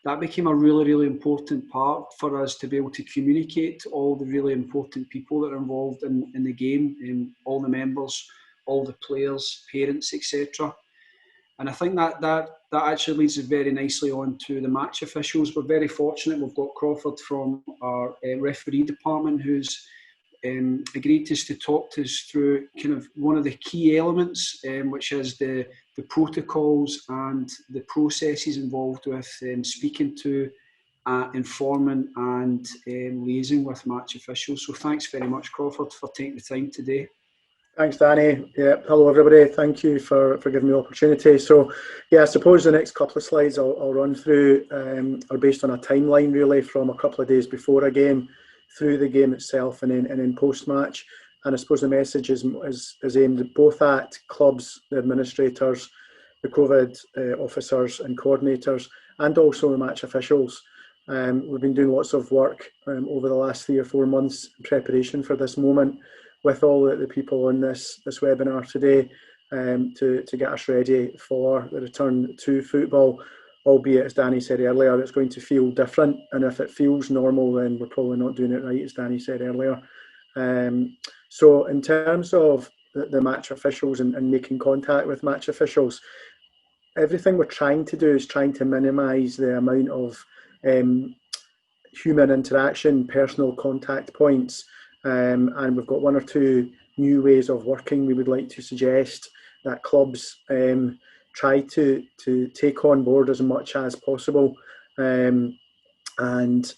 Speaker 1: that became a really, really important part for us to be able to communicate to all the really important people that are involved in the game, all the members, all the players, parents, etc. And I think that actually leads us very nicely on to the match officials. We're very fortunate. We've got Crawford from our referee department who's agreed to talk to us through kind of one of the key elements, which is the protocols and the processes involved with speaking to, informing and liaising with match officials. So thanks very much, Crawford, for taking the time today.
Speaker 7: Thanks, Danny. Yeah, hello everybody. Thank you for giving me the opportunity. So, yeah, I suppose the next couple of slides I'll run through are based on a timeline really from a couple of days before a game, through the game itself, and then post-match. And I suppose the message is aimed both at clubs, the administrators, the COVID officers and coordinators, and also the match officials. We've been doing lots of work over the last 3 or 4 months in preparation for this moment, with all the people on this webinar today, to get us ready for the return to football, albeit, as Danny said earlier, it's going to feel different, and if it feels normal, then we're probably not doing it right, as Danny said earlier. So in terms of the match officials and making contact with match officials, everything we're trying to do is trying to minimise the amount of human interaction, personal contact points. And we've got 1 or 2 new ways of working we would like to suggest that clubs try to take on board as much as possible, and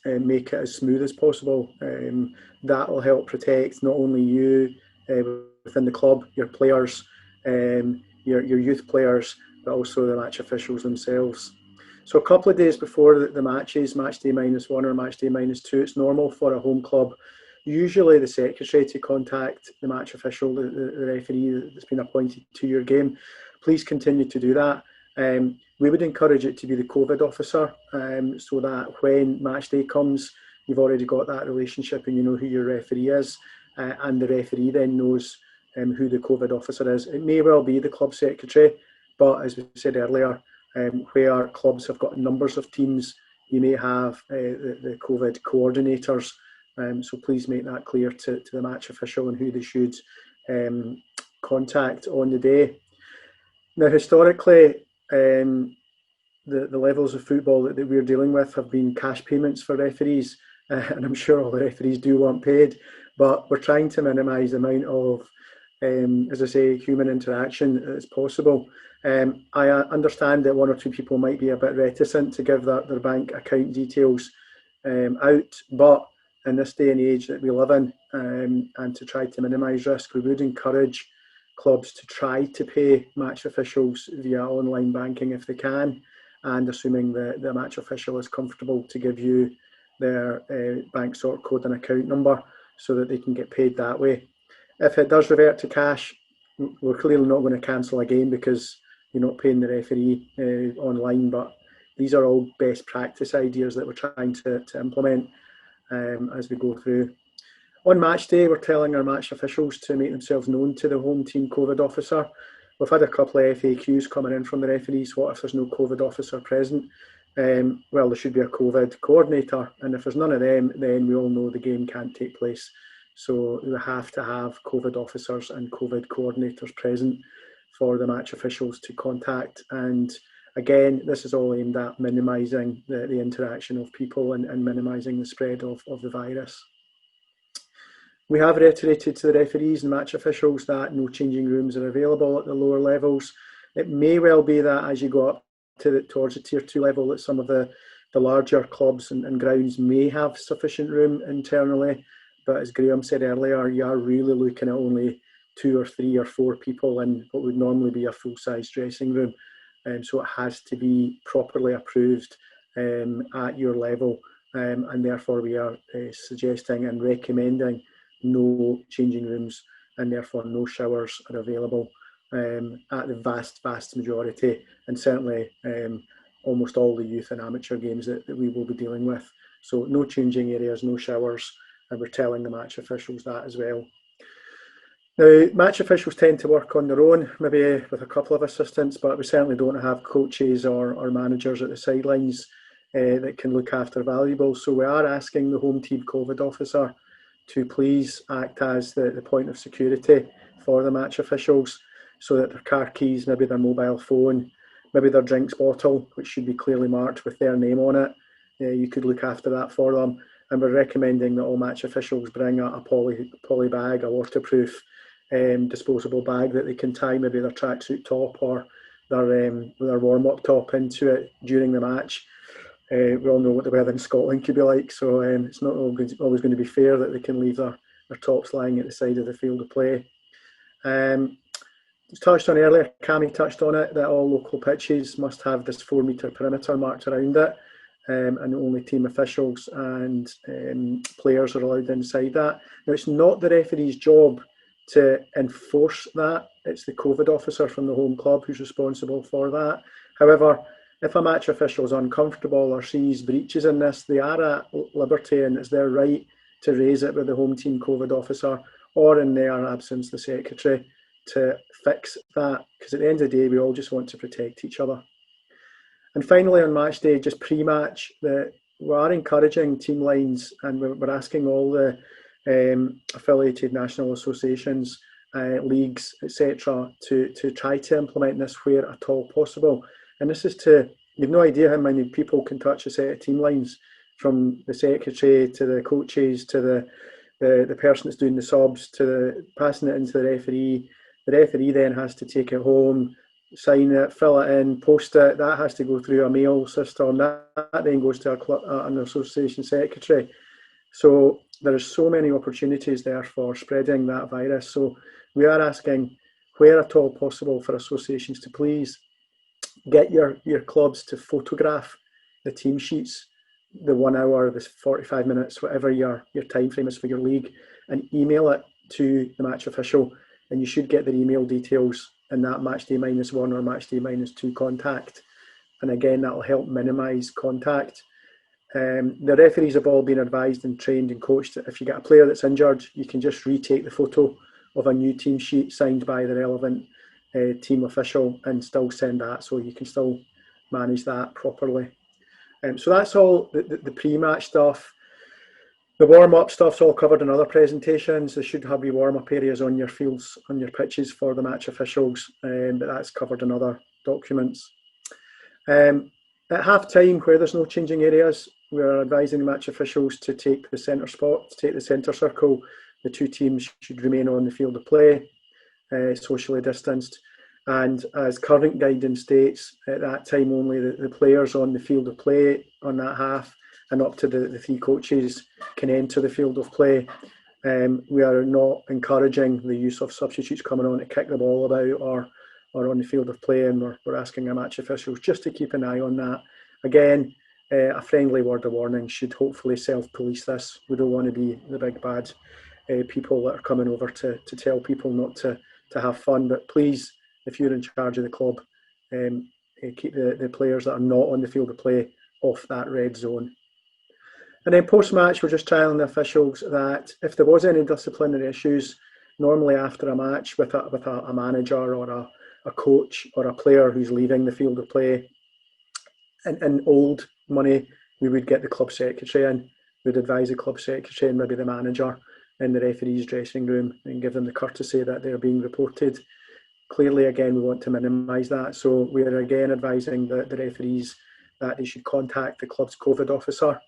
Speaker 7: make it as smooth as possible. That will help protect not only you within the club, your players, your youth players, but also the match officials themselves. So a couple of days before the matches, match day -1 or match day -2, it's normal for a home club, usually the secretary, to contact the match official, the referee that's been appointed to your game. Please continue to do that. We would encourage it to be the COVID officer, so that when match day comes, you've already got that relationship and you know who your referee is, and the referee then knows who the COVID officer is. It may well be the club secretary, but as we said earlier, where clubs have got numbers of teams, you may have the COVID coordinators. So please make that clear to the match official and who they should contact on the day. Now, historically, the levels of football that we're dealing with have been cash payments for referees, and I'm sure all the referees do want paid, but we're trying to minimise the amount of, as I say, human interaction as possible. I understand that 1 or 2 people might be a bit reticent to give their bank account details out, but in this day and age that we live in, and to try to minimise risk, we would encourage clubs to try to pay match officials via online banking if they can, and assuming the match official is comfortable to give you their bank sort code and account number so that they can get paid that way. If it does revert to cash, we're clearly not going to cancel a game because you're not paying the referee online, but these are all best practice ideas that we're trying to implement as we go through. On match day, we're telling our match officials to make themselves known to the home team COVID officer. We've had a couple of FAQs coming in from the referees. What if there's no COVID officer present? Well, there should be a COVID coordinator, and if there's none of them, then we all know the game can't take place. So we have to have COVID officers and COVID coordinators present for the match officials to contact. And again, this is all aimed at minimising the interaction of people and minimising the spread of the virus. We have reiterated to the referees and match officials that no changing rooms are available at the lower levels. It may well be that as you go up towards the tier 2 level, that some of the larger clubs and grounds may have sufficient room internally. But as Graham said earlier, you are really looking at only 2 or 3 or 4 people in what would normally be a full-size dressing room. So it has to be properly approved at your level, and therefore we are suggesting and recommending no changing rooms, and therefore no showers are available at the vast majority, and certainly almost all the youth and amateur games that we will be dealing with. So no changing areas, no showers, and we're telling the match officials that as well. Now, match officials tend to work on their own, maybe with a couple of assistants, but we certainly don't have coaches or managers at the sidelines that can look after valuables. So we are asking the home team COVID officer to please act as the point of security for the match officials, so that their car keys, maybe their mobile phone, maybe their drinks bottle, which should be clearly marked with their name on it, you could look after that for them. And we're recommending that all match officials bring a poly bag, a waterproof disposable bag that they can tie maybe their tracksuit top or their warm-up top into it during the match. We all know what the weather in Scotland could be like, so it's not always going to be fair that they can leave their tops lying at the side of the field of play. Touched on earlier, Cammy touched on it, that all local pitches must have this 4 metre perimeter marked around it, and only team officials and players are allowed inside that. Now, it's not the referee's job to enforce that. It's the COVID officer from the home club who's responsible for that. However, if a match official is uncomfortable or sees breaches in this, they are at liberty, and it's their right to raise it with the home team COVID officer, or in their absence, the secretary, to fix that, because at the end of the day, we all just want to protect each other. And finally, on match day, just pre-match, we are encouraging team lines, and we're asking all the affiliated national associations, leagues, etc., to try to implement this where at all possible. And this is you've no idea how many people can touch a set of team lines, from the secretary to the coaches to the person that's doing the subs to passing it into the referee. The referee then has to take it home, sign it, fill it in, post it. That has to go through a mail system. That then goes to an association secretary. So there's so many opportunities there for spreading that virus. So we are asking, where at all possible, for associations to please get your clubs to photograph the team sheets, the 1 hour, the 45 minutes, whatever your time frame is for your league, and email it to the match official. And you should get their email details in that Matchday -1 or Matchday -2 contact. And again, that will help minimise contact. The referees have all been advised and trained and coached that if you get a player that's injured, you can just retake the photo of a new team sheet signed by the relevant team official and still send that, so you can still manage that properly. So that's all the pre-match stuff. The warm-up stuff's all covered in other presentations. There should have warm-up areas on your fields, on your pitches for the match officials, but that's covered in other documents. At half-time, where there's no changing areas, we're advising the match officials to take the centre spot, to take the centre circle. The two teams should remain on the field of play, socially distanced. And as current guidance states, at that time only the players on the field of play on that half and up to the three coaches can enter the field of play. We are not encouraging the use of substitutes coming on to kick the ball about or on the field of play, and we're asking our match officials just to keep an eye on that. Again, a friendly word of warning should hopefully self-police this. We don't want to be the big bad people that are coming over to tell people not to have fun, but please, if you're in charge of the club, keep the players that are not on the field of play off that red zone. And then post-match, we're just trialling the officials that if there was any disciplinary issues, normally after a match with a manager or a coach or a player who's leaving the field of play, in old money, we would get the club secretary in. We'd advise the club secretary and maybe the manager in the referee's dressing room and give them the courtesy that they're being reported. Clearly, again, we want to minimise that. So we're again advising the referees that they should contact the club's COVID officer.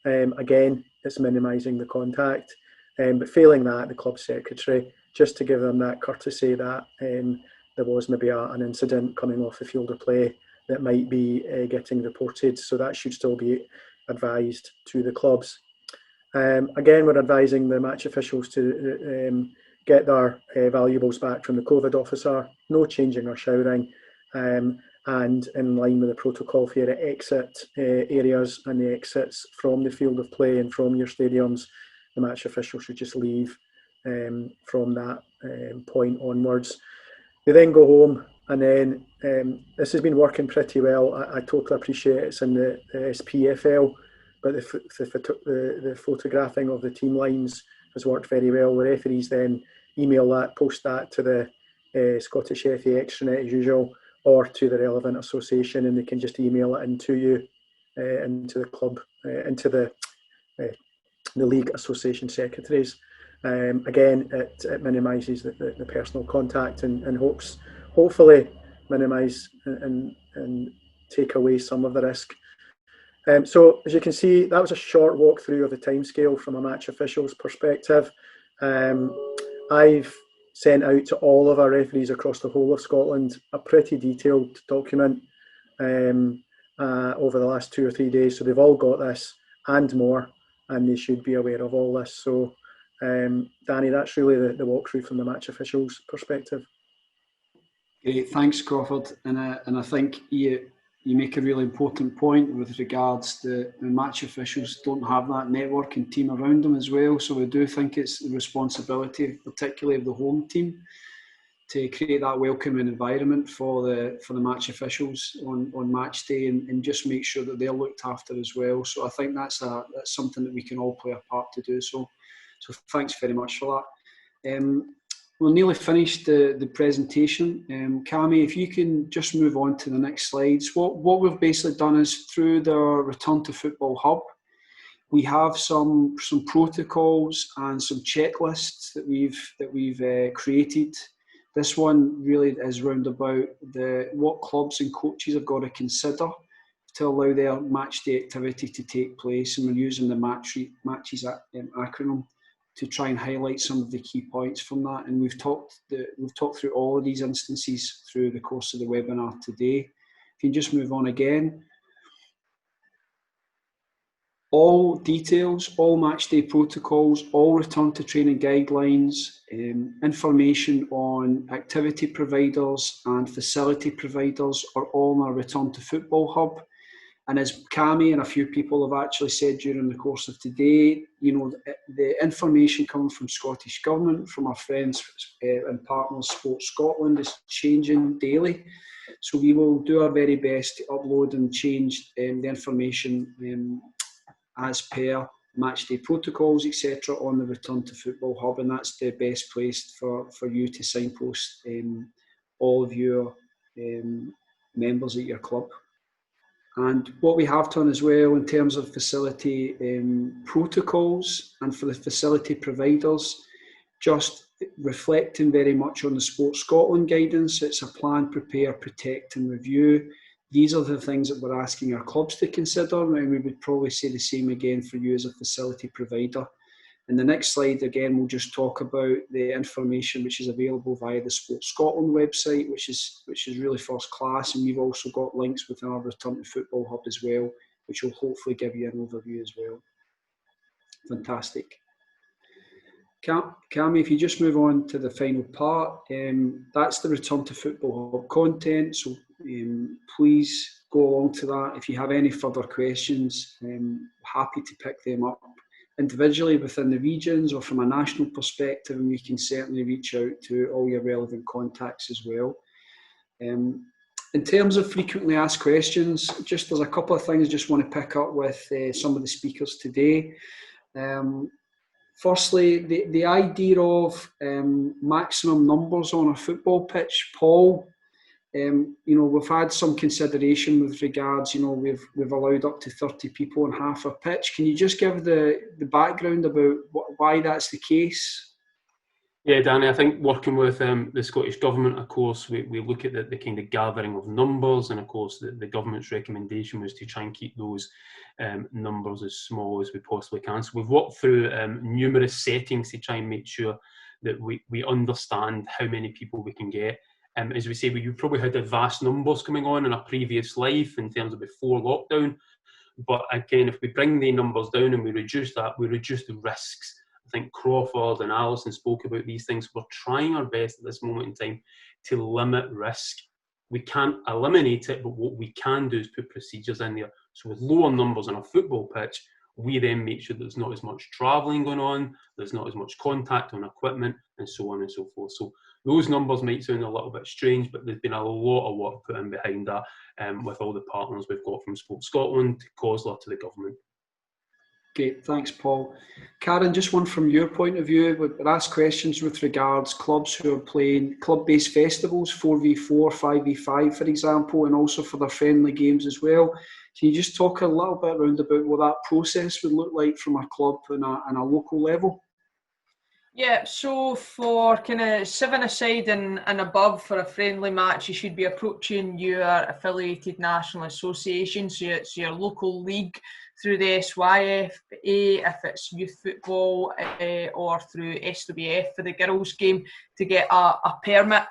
Speaker 7: Again, it's minimising the contact. But failing that, the club secretary, just to give them that courtesy that there was maybe an incident coming off the field of play that might be getting reported. So that should still be advised to the clubs. Again, we're advising the match officials to get their valuables back from the COVID officer, no changing or showering, and in line with the protocol for your exit areas and the exits from the field of play and from your stadiums, the match official should just leave from that point onwards. They then go home, and then this has been working pretty well. I totally appreciate it's in the SPFL, but the photographing of the team lines has worked very well. The referees then email that, post that to the Scottish FA extranet as usual, or to the relevant association, and they can just email it into you, into the club, into the league association secretaries. Again, it minimises the personal contact and hopefully minimise and take away some of the risk. So as you can see, that was a short walkthrough of the timescale from a match official's perspective. I've sent out to all of our referees across the whole of Scotland a pretty detailed document over the last 2 or 3 days. So they've all got this and more, and they should be aware of all this. So Danny, that's really the walkthrough from the match officials' perspective.
Speaker 1: Great, thanks, Crawford. And I think you make a really important point with regards to the match officials don't have that network and team around them as well. So we do think it's the responsibility, particularly of the home team, to create that welcoming environment for the match officials on match day, and just make sure that they're looked after as well. So I think that's something that we can all play a part to do. So thanks very much for that. We're nearly finished the presentation. Cami, if you can just move on to the next slides. What we've basically done is, through the Return to Football Hub, we have some protocols and some checklists that we've created. This one really is round about what clubs and coaches have got to consider to allow their match day activity to take place, and we're using the matches acronym to try and highlight some of the key points from that. And we've talked through all of these instances through the course of the webinar today. If you can just move on again. All details, all match day protocols, all return to training guidelines, information on activity providers and facility providers are all in our Return to Football Hub. And as Cami and a few people have actually said during the course of today, the information coming from Scottish Government, from our friends and partners Sports Scotland, is changing daily. So we will do our very best to upload and change the information as per matchday protocols, etc., on the Return to Football Hub, and that's the best place for you to signpost all of your members at your club. And what we have done as well in terms of facility protocols and for the facility providers, just reflecting very much on the Sports Scotland guidance. It's a plan, prepare, protect and review. These are the things that we're asking our clubs to consider, and we would probably say the same again for you as a facility provider. In the next slide, again, we'll just talk about the information which is available via the Sports Scotland website, which is really first class, and we've also got links within our Return to Football Hub as well, which will hopefully give you an overview as well. Fantastic. Cami, if you just move on to the final part, that's the Return to Football Hub content, so please go along to that. If you have any further questions, happy to pick them up individually within the regions or from a national perspective, and we can certainly reach out to all your relevant contacts as well. In terms of frequently asked questions, just there's a couple of things I just want to pick up with some of the speakers today. Firstly, the idea of maximum numbers on a football pitch. Paul, we've had some consideration with regards, we've allowed up to 30 on half a pitch. Can you just give the background about why that's the case?
Speaker 2: Yeah, Danny, I think working with the Scottish Government, of course, we look at the kind of gathering of numbers, and of course the Government's recommendation was to try and keep those numbers as small as we possibly can. So we've worked through numerous settings to try and make sure that we understand how many people we can get. As we say, we probably had vast numbers coming on in a previous life in terms of before lockdown. But again, if we bring the numbers down and we reduce that, we reduce the risks. I think Crawford and Alison spoke about these things. We're trying our best at this moment in time to limit risk. We can't eliminate it, but what we can do is put procedures in there. So with lower numbers on a football pitch, we then make sure there's not as much travelling going on, there's not as much contact on equipment, and so on and so forth. So those numbers might sound a little bit strange, but there's been a lot of work put in behind that with all the partners we've got from Sports Scotland to COSLA to the Government.
Speaker 1: Great, thanks, Paul. Karen, just one from your point of view. We've asked questions with regards clubs who are playing club-based festivals, 4v4, 5v5, for example, and also for their friendly games as well. Can you just talk a little bit around about what that process would look like from a club and a local level?
Speaker 3: Yeah, so for kind of 7-a-side and above for a friendly match, you should be approaching your affiliated national association, so it's your local league through the SYFA, if it's youth football, or through SWF for the girls' game, to get a permit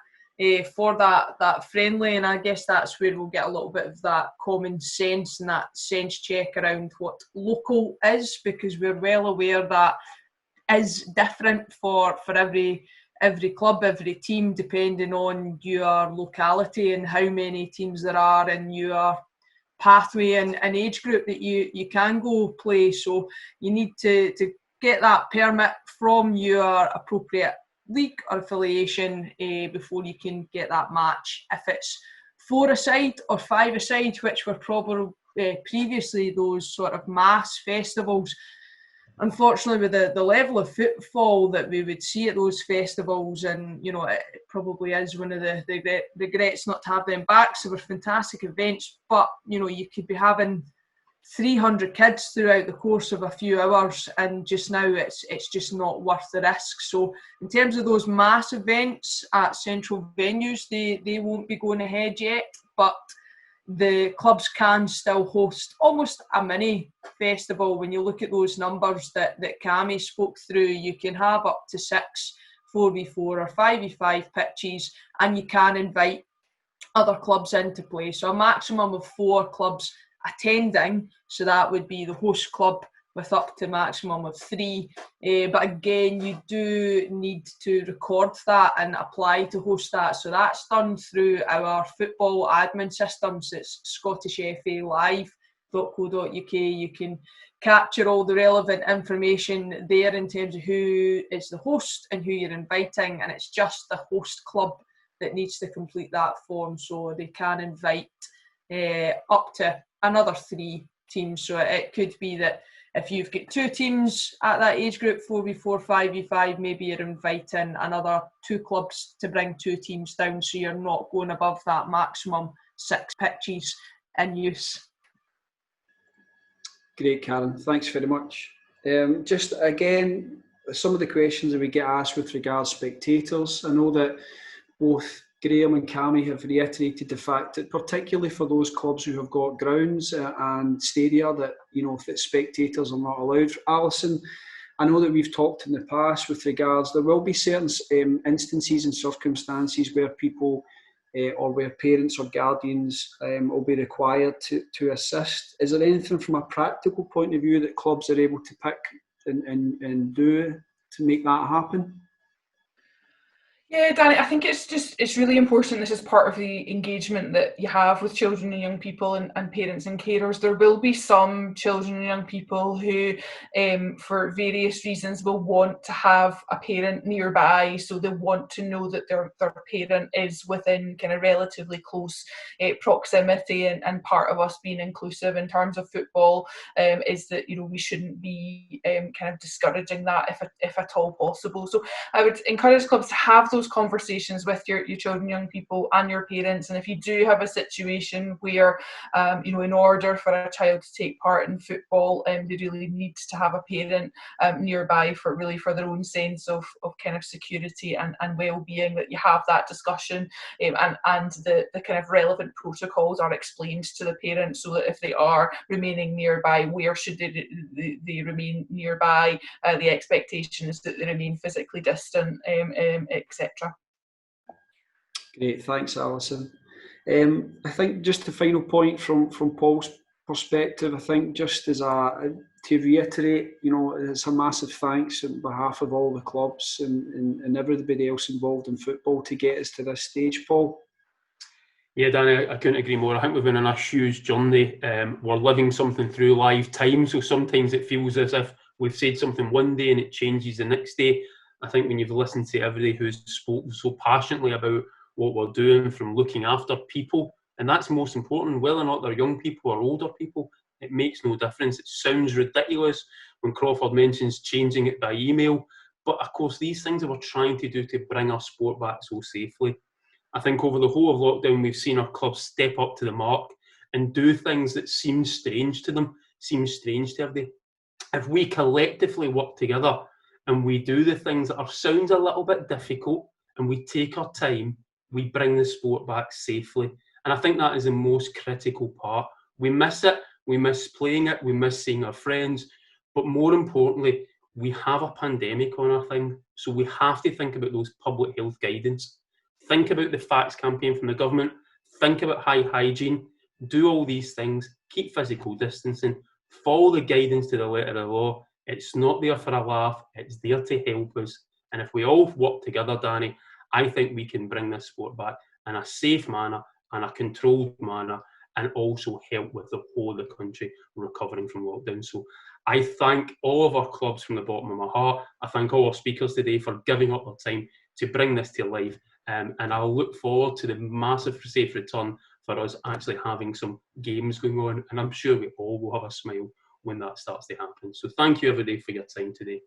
Speaker 3: for that friendly. And I guess that's where we'll get a little bit of that common sense and that sense check around what local is, because we're well aware that is different for every club, every team, depending on your locality and how many teams there are and your pathway and age group that you can go play. So you need to get that permit from your appropriate league or affiliation before you can get that match. If it's 4-a-side or 5-a-side, which were probably previously those sort of mass festivals, unfortunately with the level of footfall that we would see at those festivals, and it probably is one of the regrets not to have them back. So they were fantastic events, but you could be having 300 kids throughout the course of a few hours, and just now it's just not worth the risk. So in terms of those mass events at central venues, they won't be going ahead yet, but the clubs can still host almost a mini festival. When you look at those numbers that Cami spoke through, you can have up to 6 4v4 or 5v5 pitches, and you can invite other clubs into play. So a maximum of 4 clubs attending, so that would be the host club with up to maximum of 3. But again, you do need to record that and apply to host that. So that's done through our football admin systems. It's scottishfalive.co.uk. You can capture all the relevant information there in terms of who is the host and who you're inviting, and it's just the host club that needs to complete that form, so they can invite up to another 3 teams. So it could be that if you've got 2 teams at that age group, 4v4, 5v5, maybe you're inviting another 2 clubs to bring 2 teams down, so you're not going above that maximum 6 pitches in use.
Speaker 1: Great, Karen. Thanks very much. Just again, some of the questions that we get asked with regards to spectators. I know that both Graham and Cami have reiterated the fact that particularly for those clubs who have got grounds and stadia that, that spectators are not allowed. Alison, I know that we've talked in the past with regards, there will be certain instances and circumstances where people or where parents or guardians will be required to assist. Is there anything from a practical point of view that clubs are able to pick and do to make that happen?
Speaker 4: Yeah, Danny, I think it's really important. This is part of the engagement that you have with children and young people and parents and carers. There will be some children and young people who, for various reasons, will want to have a parent nearby. So they want to know that their parent is within kind of relatively close proximity. And part of us being inclusive in terms of football is that, we shouldn't be kind of discouraging that if at all possible. So I would encourage clubs to have those conversations with your children, young people and your parents. And if you do have a situation where in order for a child to take part in football, they really need to have a parent nearby for their own sense of kind of security and well-being, that you have that discussion and the kind of relevant protocols are explained to the parents, so that if they are remaining nearby, where should they remain nearby, the expectation is that they remain physically distant, etc.
Speaker 1: Great, thanks, Alison. I think just the final point from Paul's perspective, I think just to reiterate, it's a massive thanks on behalf of all the clubs and everybody else involved in football to get us to this stage, Paul.
Speaker 2: Yeah, Danny, I couldn't agree more. I think we've been on a huge journey. We're living something through live time, so sometimes it feels as if we've said something one day and it changes the next day. I think when you've listened to everybody who's spoken so passionately about what we're doing, from looking after people, and that's most important, whether or not they're young people or older people, it makes no difference. It sounds ridiculous when Crawford mentions changing it by email, but of course these things that we're trying to do to bring our sport back so safely. I think over the whole of lockdown we've seen our clubs step up to the mark and do things that seem strange to them, seem strange to everybody. If we collectively work together and we do the things that sounds a little bit difficult, and we take our time, we bring the sport back safely. And I think that is the most critical part. We miss it, we miss playing it, we miss seeing our friends, but more importantly, we have a pandemic on our thing, so we have to think about those public health guidance. Think about the facts campaign from the government, think about high hygiene, do all these things, keep physical distancing, follow the guidance to the letter of the law, It's not there for a laugh, it's there to help us. And if we all work together, Danny, I think we can bring this sport back in a safe manner and a controlled manner, and also help with the whole of the country recovering from lockdown. So I thank all of our clubs from the bottom of my heart. I thank all our speakers today for giving up their time to bring this to life. And I'll look forward to the massive safe return for us actually having some games going on. And I'm sure we all will have a smile when that starts to happen. So thank you everybody for your time today.